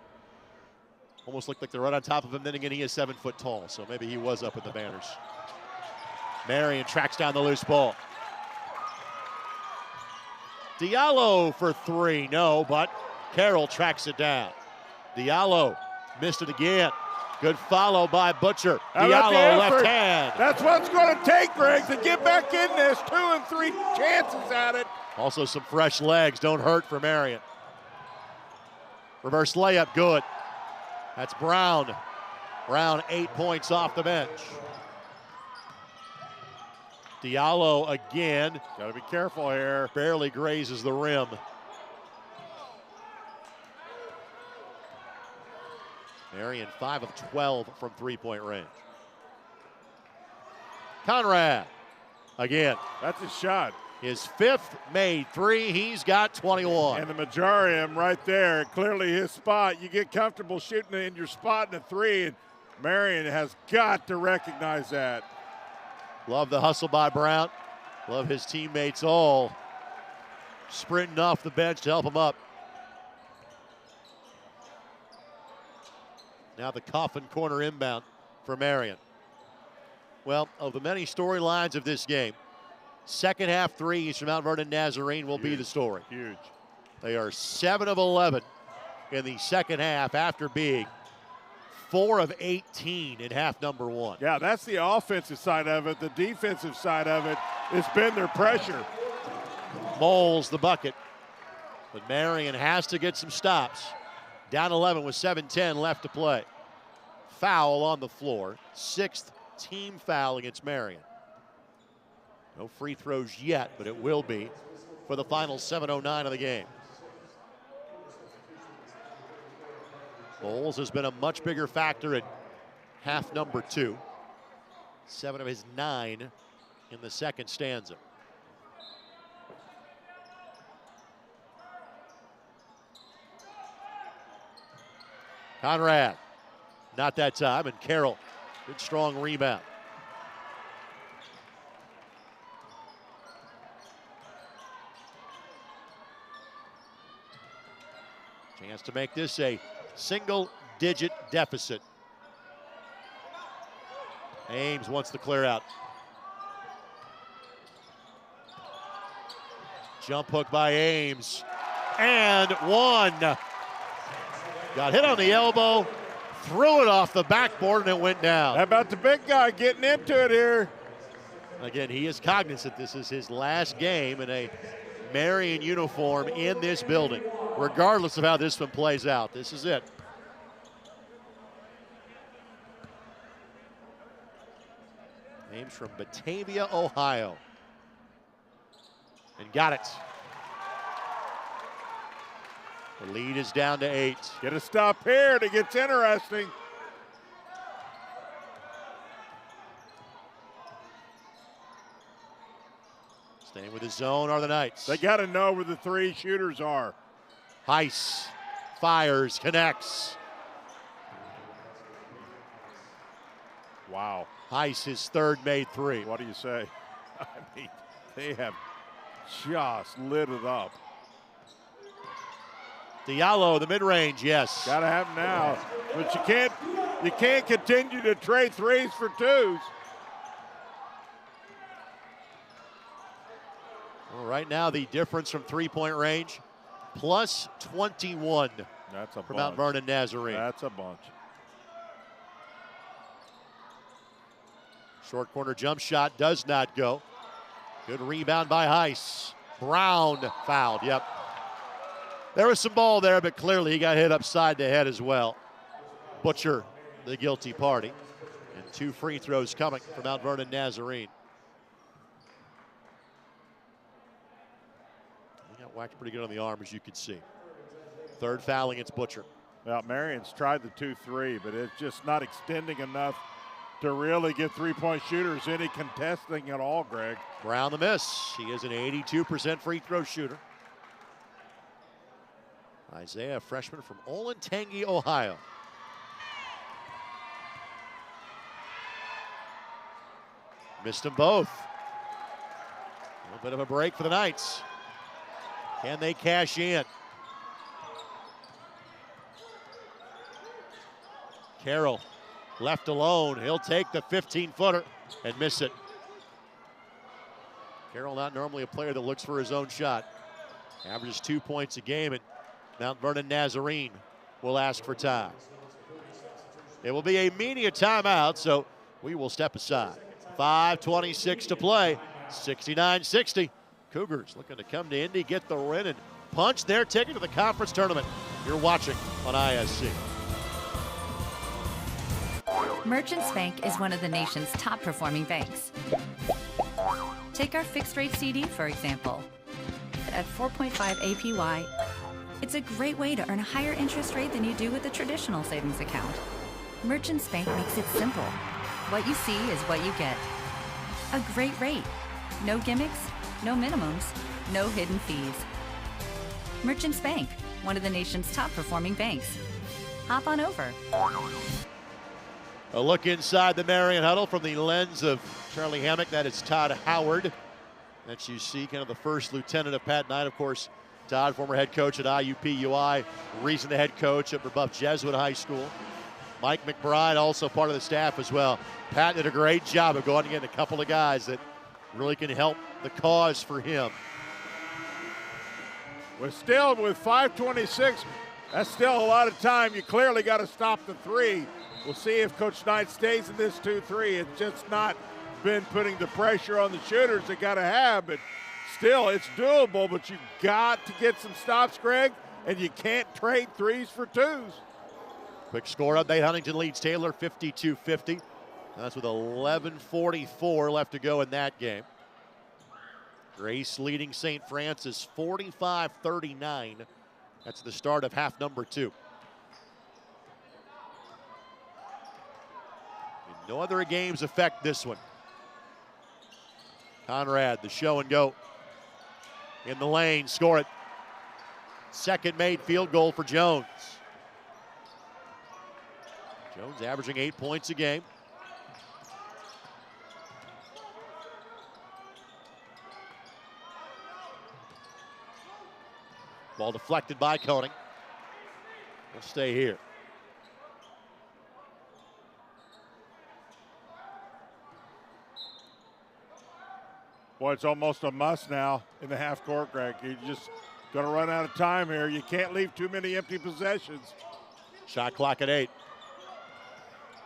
almost look like they're right on top of him. Then again, he is 7 foot tall, so maybe he was up in the banners. Marian tracks down the loose ball. Diallo for 3, no, but Carroll tracks it down. Diallo missed it again. Good follow by Butcher. Diallo left hand. That's what it's going to take, Greg, to get back in this. 2 and 3 chances at it. Also some fresh legs. Don't hurt for Marian. Reverse layup, good. That's Brown. Brown 8 points off the bench. Diallo again. Got to be careful here. Barely grazes the rim. Marian 5 of 12 from 3-point range. Conrad again. That's a shot. His 5th made 3. He's got 21. And the Majarian right there, clearly his spot. You get comfortable shooting in your spot in a 3, and Marian has got to recognize that. Love the hustle by Brown. Love his teammates all sprinting off the bench to help him up. Now the coffin corner inbound for Marian. Well, of the many storylines of this game, second half threes from Mount Vernon Nazarene will be the story. Huge. They are 7 of 11 in the second half after being 4 of 18 in half number 1. Yeah, that's the offensive side of it. The defensive side of it has been their pressure. Moles the bucket. But Marian has to get some stops. Down 11 with 7:10 left to play. Foul on the floor. 6th team foul against Marian. No free throws yet, but it will be for the final 7:09 of the game. Bowles has been a much bigger factor at half number 2. 7 of his 9 in the second stanza. Conrad, not that time, and Carroll, good strong rebound. Chance to make this a single-digit deficit. Ames wants to clear out. Jump hook by Ames, and one. Got hit on the elbow, threw it off the backboard, and it went down. How about the big guy getting into it here? Again, he is cognizant this is his last game in a Marian uniform in this building. Regardless of how this one plays out, this is it. Ames from Batavia, Ohio. And got it. The lead is down to 8. Get a stop here. It gets interesting. Staying with the zone are the Knights. They got to know where the 3 shooters are. Heiss fires, connects. Wow. Heiss, his third made three. What do you say? I mean, they have just lit it up. Diallo, the mid-range, yes. Gotta have him now. But you can't continue to trade threes for twos. Well, right now, the difference from three-point range, plus 21. That's a for bunch. Mount Vernon Nazarene. That's a bunch. Short corner jump shot does not go. Good rebound by Heiss. Brown fouled, yep. There was some ball there, but clearly he got hit upside the head as well. Butcher, the guilty party. And 2 free throws coming for Mount Vernon Nazarene. He got whacked pretty good on the arm, as you can see. Third foul against Butcher. Well, Marian's tried the 2-3, but it's just not extending enough to really get three-point shooters any contesting at all, Greg. Brown the miss. He is an 82% free throw shooter. Isaiah, a freshman from Olentangy, Ohio. Missed them both. A little bit of a break for the Knights. Can they cash in? Carroll left alone. He'll take the 15-footer and miss it. Carroll not normally a player that looks for his own shot. Averages 2 points a game, and Mount Vernon Nazarene will ask for time. It will be a media timeout, so we will step aside. 5:26 to play, 69-60. Cougars looking to come to Indy, get the win, and punch their ticket to the conference tournament. You're watching on ISC. Merchants Bank is one of the nation's top performing banks. Take our fixed rate CD, for example. At 4.5 APY, it's a great way to earn a higher interest rate than you do with a traditional savings account. Merchants Bank makes it simple. What you see is what you get. A great rate. No gimmicks, no minimums, no hidden fees. Merchants Bank, one of the nation's top performing banks. Hop on over. A look inside the Marian huddle from the lens of Charlie Hammock. That is Todd Howard. That you see, kind of the first lieutenant of Pat Knight. Of course, Todd, former head coach at IUPUI, recent head coach at Rebuff Jesuit High School. Mike McBride, also part of the staff as well. Pat did a great job of going to get a couple of guys that really can help the cause for him. We're still with 5:26. That's still a lot of time. You clearly got to stop the three. We'll see if Coach Knight stays in this 2-3. It's just not been putting the pressure on the shooters they got to have, but still, it's doable, but you've got to get some stops, Greg, and you can't trade threes for twos. Quick score update. Huntington leads Taylor 52-50. That's with 11:44 left to go in that game. Grace leading St. Francis 45-39. That's the start of half number 2. And no other games affect this one. Conrad, the show and go. In the lane, score it. Second made field goal for Jones. Jones averaging 8 points a game. Ball deflected by Koenig. We'll stay here. Boy, it's almost a must now in the half court, Greg. You're just going to run out of time here. You can't leave too many empty possessions. Shot clock at 8.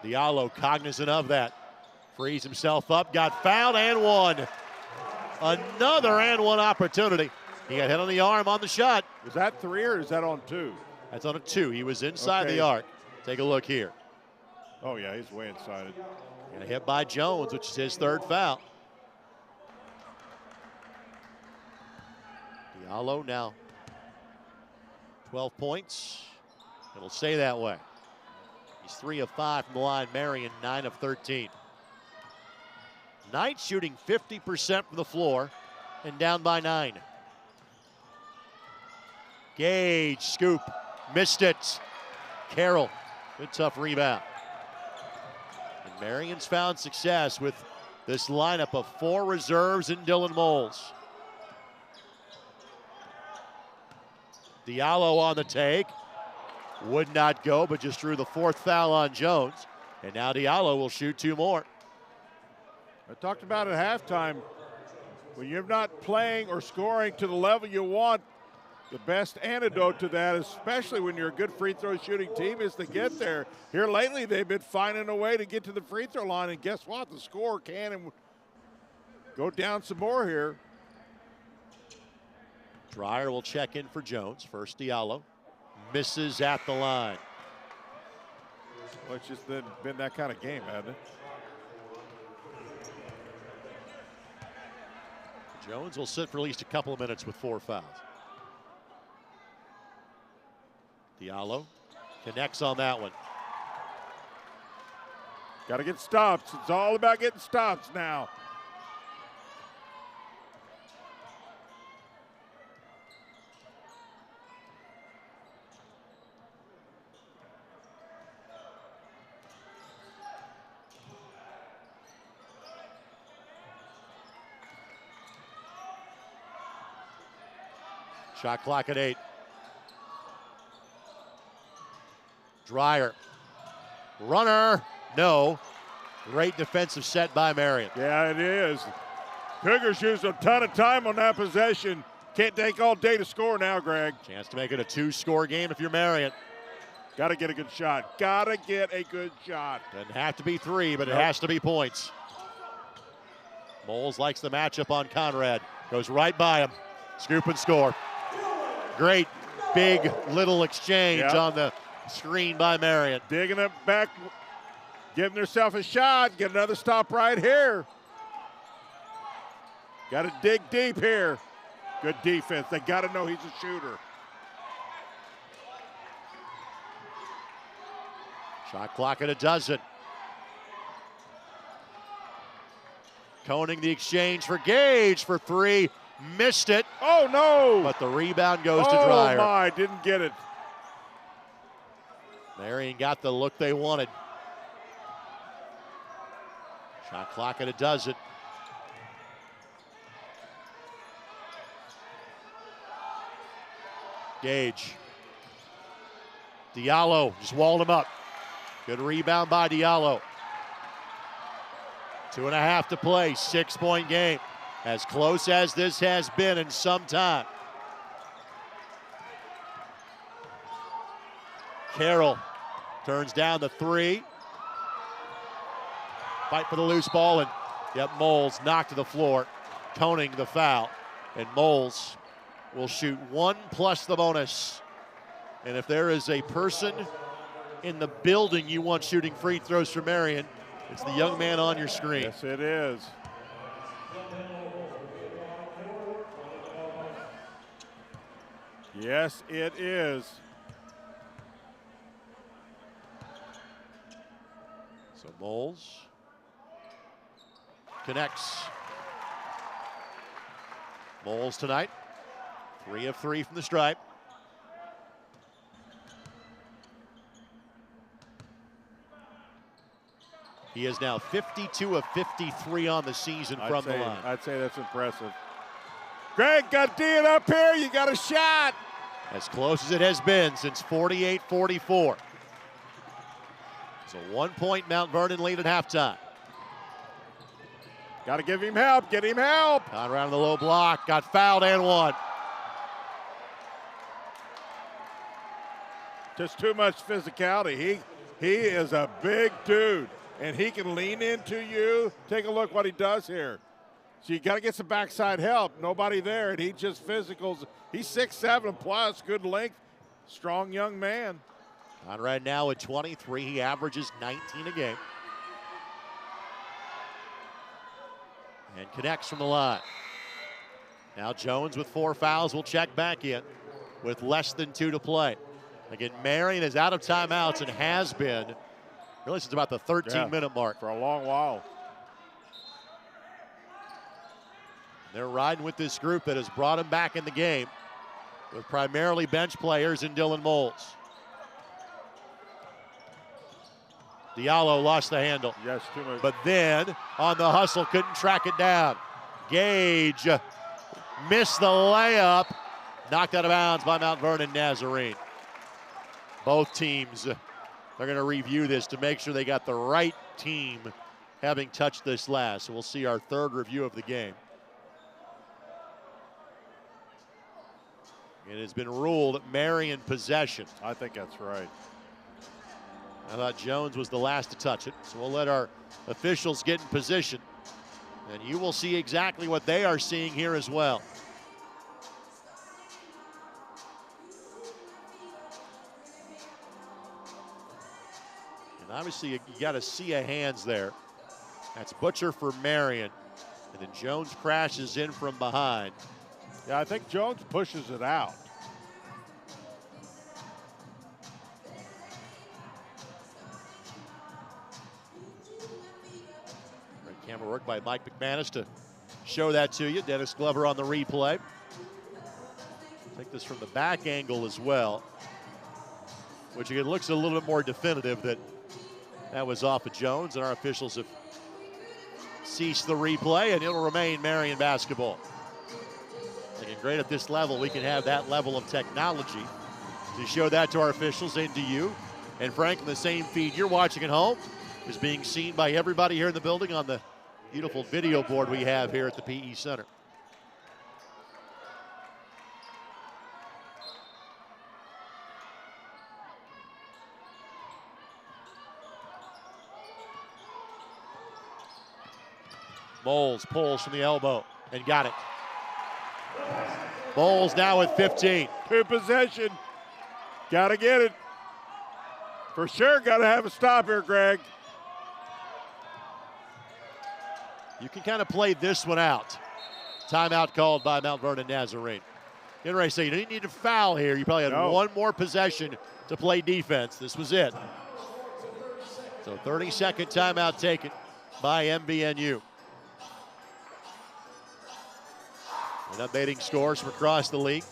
Diallo cognizant of that. Frees himself up, got fouled and one. Another and one opportunity. He got hit on the arm on the shot. Is that 3 or is that on 2? That's on a 2. He was inside the arc. Take a look here. Oh, yeah, he's way inside it. And a hit by Jones, which is his third foul. Diallo now 12 points. It'll stay that way. He's 3 of 5 from the line. Marian 9 of 13. Knight shooting 50% from the floor and down by 9. Gage, scoop, missed it. Carroll, good tough rebound. And Marian's found success with this lineup of 4 reserves and Dylan Moles. Diallo on the take. Would not go, but just drew the 4th foul on Jones. And now Diallo will shoot 2 more. I talked about at halftime, when you're not playing or scoring to the level you want, the best antidote to that, especially when you're a good free throw shooting team, is to get there. Here lately, they've been finding a way to get to the free throw line, and guess what? The score can and go down some more here. Dreyer will check in for Jones. First Diallo. Misses at the line. Well, it's just been that kind of game, hasn't it? Jones will sit for at least a couple of minutes with 4 fouls. Diallo connects on that one. Got to get stops. It's all about getting stops now. Shot clock at 8. Dreyer. Runner. No. Great defensive set by Marian. Yeah, it is. Cougars used a ton of time on that possession. Can't take all day to score now, Greg. Chance to make it a 2-score game if you're Marian. Got to get a good shot. Got to get a good shot. Doesn't have to be 3, but it has to be points. Moles likes the matchup on Conrad. Goes right by him. Scoop and score. Great big little exchange on the screen by Marian. Digging it back, giving herself a shot. Get another stop right here. Got to dig deep here. Good defense. They got to know he's a shooter. Shot clock at 12. Koenig the exchange for Gage for 3. Missed it. Oh, no. But the rebound goes to Dreyer. Oh, my. Didn't get it. Marian got the look they wanted. Shot clock at 12. Gage. Diallo just walled him up. Good rebound by Diallo. 2.5 to play. 6-point game. As close as this has been in some time. Carroll turns down the 3. Fight for the loose ball, and Moles knocked to the floor. Koenig the foul, and Moles will shoot 1 plus the bonus. And if there is a person in the building you want shooting free throws for Marian, it's the young man on your screen. Yes, it is. Yes, it is. So Moles connects. Moles tonight, 3 of 3 from the stripe. He is now 52 of 53 on the season from the line. I'd say that's impressive. Greg, got D it up here. You got a shot. As close as it has been since 48-44. It's a 1-point Mount Vernon lead at halftime. Got to give him help. Get him help. Conrad on the low block. Got fouled and 1. Just too much physicality. He is a big dude, and he can lean into you. Take a look what he does here. So you got to get some backside help. Nobody there, and he just physicals. He's 6'7" plus, good length, strong young man. Conrad now at 23. He averages 19 a game. And connects from the line. Now Jones with 4 fouls will check back in with less than 2 to play. Again, Marian is out of timeouts and has been really since about the 13-minute mark. For a long while. They're riding with this group that has brought him back in the game with primarily bench players in Dylan Moles. Diallo lost the handle. Yes, too much. But then on the hustle, couldn't track it down. Gage missed the layup, knocked out of bounds by Mount Vernon Nazarene. Both teams, they're going to review this to make sure they got the right team having touched this last. So we'll see our third review of the game. It has been ruled Marian possession. I think that's right. I thought Jones was the last to touch it, so we'll let our officials get in position, and you will see exactly what they are seeing here as well. And obviously, you got to see a hands there. That's Butcher for Marian, and then Jones crashes in from behind. Yeah, I think Jones pushes it out. Camera work by Mike McManus to show that to you. Dennis Glover on the replay. Take this from the back angle as well, which again looks a little bit more definitive that was off of Jones, and our officials have ceased the replay, and it'll remain Marian basketball. Again, great at this level, we can have that level of technology to show that to our officials and to you. And frankly, the same feed you're watching at home is being seen by everybody here in the building on the beautiful video board we have here at the PE Center. Moles pulls from the elbow and got it. Moles now with 15. Good possession. Got to get it. For sure, got to have a stop here, Greg. You can kind of play this one out. Timeout called by Mount Vernon Nazarene. Getting ready to say you didn't need to foul here. You probably had one more possession to play defense. This was it. So 30-second timeout taken by MBNU. And updating scores from across the league.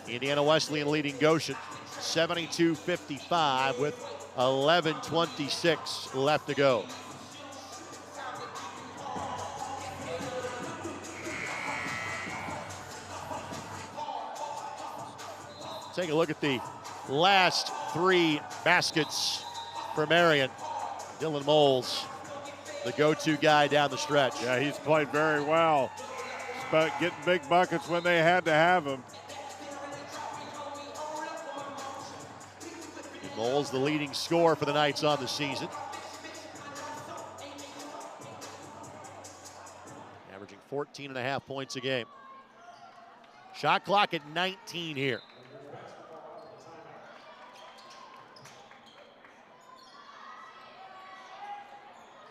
Indiana Wesleyan leading Goshen 72-55 with 11:26 left to go. Take a look at the last three baskets for Marian. Dylan Moles, the go-to guy down the stretch. Yeah, he's played very well. Getting big buckets when they had to have them. Moles, the leading scorer for the Knights on the season. Averaging 14.5 points a game. Shot clock at 19 here.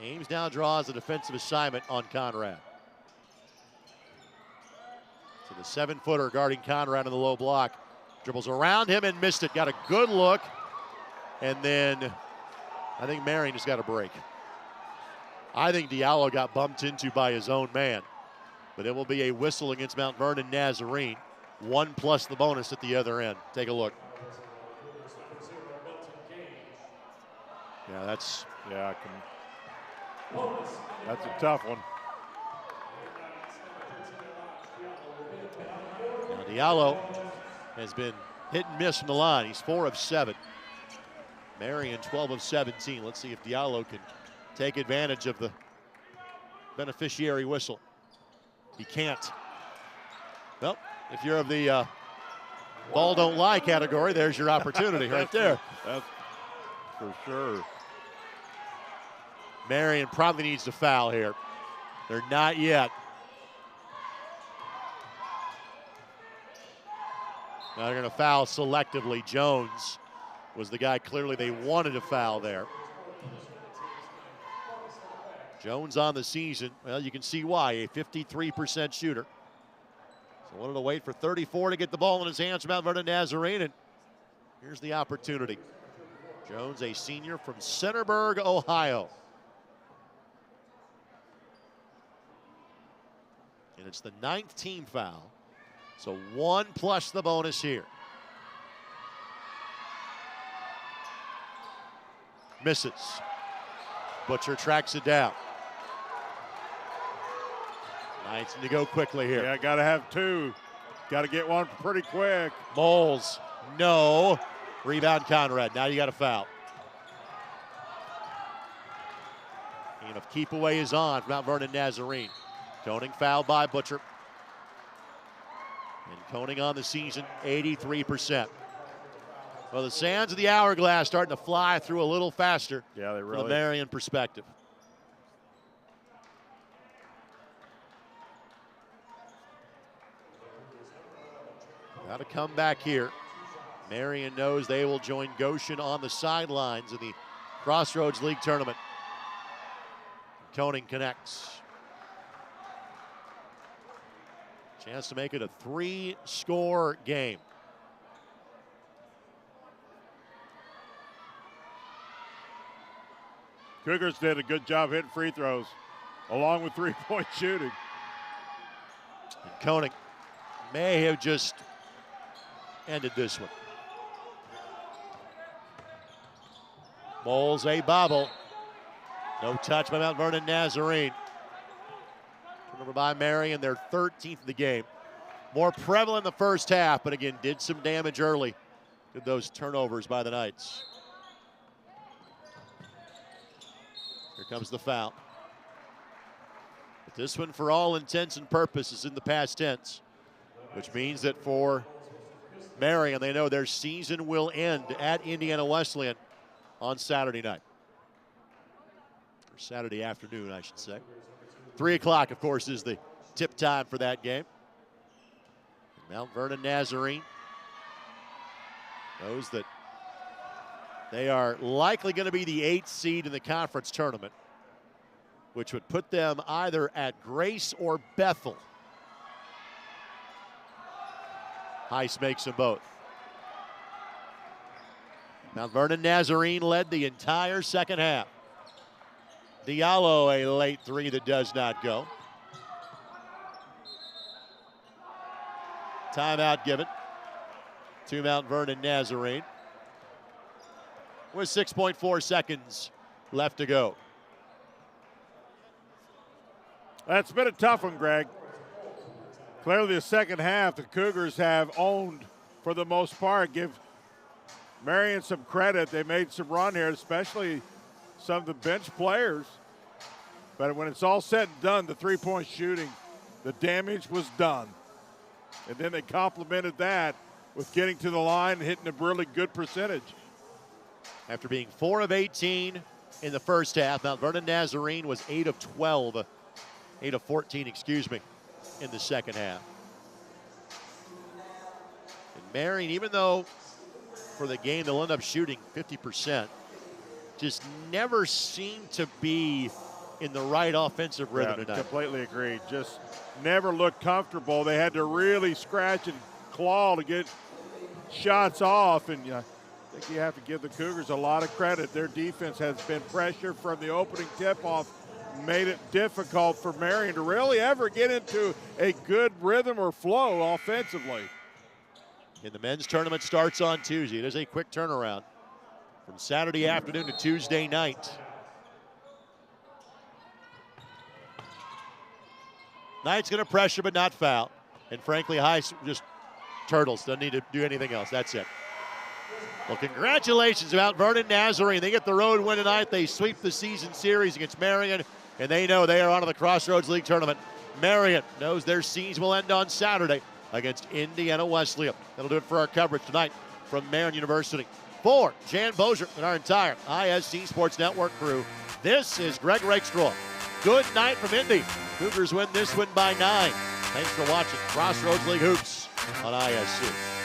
Ames now draws a defensive assignment on Conrad. So the 7-footer guarding Conrad in the low block. Dribbles around him and missed it. Got a good look. And then I think Marian just got a break. I think Diallo got bumped into by his own man. But it will be a whistle against Mount Vernon Nazarene. 1 plus the bonus at the other end. Take a look. Yeah, that's a tough one. Now Diallo has been hit and miss from the line. He's 4 of 7. Marian 12 of 17. Let's see if Diallo can take advantage of the beneficiary whistle. He can't. Well, if you're of the ball don't lie category, there's your opportunity right there. That's for sure. Marian probably needs to foul here. They're not yet. Now they're going to foul selectively. Jones was the guy clearly they wanted to foul there. Jones on the season, well, you can see why, a 53% shooter. So wanted to wait for 34 to get the ball in his hands from Mount Vernon Nazarene, and here's the opportunity. Jones, a senior from Centerburg, Ohio. And it's the 9th team foul. So 1 plus the bonus here. Misses. Butcher tracks it down. Knights need to go quickly here. Yeah, got to have two. Got to get one pretty quick. Moles, no. Rebound Conrad. Now you got a foul. Game of keep away is on from Mount Vernon Nazarene. Koning fouled by Butcher. And Koning on the season, 83%. Well, the sands of the hourglass starting to fly through a little faster. Yeah, they really. From the Marian perspective. Got to come back here. Marian knows they will join Goshen on the sidelines in the Crossroads League tournament. Koning connects. Chance to make it a 3-score game. Cougars did a good job hitting free throws, along with three-point shooting. And Koning may have just ended this one. Moles a bobble. No touch by Mount Vernon Nazarene. Turnover by Marian, their 13th of the game. More prevalent in the first half, but again, did some damage early. Did those turnovers by the Knights. Here comes the foul. But this one, for all intents and purposes, is in the past tense, which means that for Marian, they know their season will end at Indiana Wesleyan on Saturday night. Or Saturday afternoon, I should say. 3 o'clock, of course, is the tip time for that game. And Mount Vernon Nazarene knows that they are likely going to be the 8th seed in the conference tournament, which would put them either at Grace or Bethel. Heiss makes them both. Mount Vernon Nazarene led the entire second half. Diallo, a late three that does not go. Timeout given to Mount Vernon Nazarene with 6.4 seconds left to go. That's been a tough one, Greg. Clearly the second half the Cougars have owned for the most part. Give Marian some credit. They made some run here, especially some of the bench players. But when it's all said and done, the three-point shooting, the damage was done. And then they complemented that with getting to the line and hitting a really good percentage. After being 4 of 18 in the first half, Mount Vernon Nazarene was 8 of 12, 8 of 14, excuse me, in the second half. And Marian, even though for the game they'll end up shooting 50%, just never seemed to be in the right offensive rhythm tonight. Completely agreed. Just never looked comfortable. They had to really scratch and claw to get shots off, and I think you have to give the Cougars a lot of credit. Their defense has been pressure from the opening tip-off, made it difficult for Marian to really ever get into a good rhythm or flow offensively. And the men's tournament starts on Tuesday. It is a quick turnaround from Saturday afternoon to Tuesday night. Knight's going to pressure but not foul. And frankly, Heiss just turtles. Doesn't need to do anything else. That's it. Well, congratulations about Vernon Nazarene. They get the road win tonight. They sweep the season series against Marian, and they know they are on to the Crossroads League tournament. Marian knows their season will end on Saturday against Indiana Wesleyan. That'll do it for our coverage tonight from Marian University. For Jan Bozier and our entire ISC Sports Network crew, this is Greg Rakestraw. Good night from Indy. Cougars win this one by 9. Thanks for watching Crossroads League Hoops on ISC.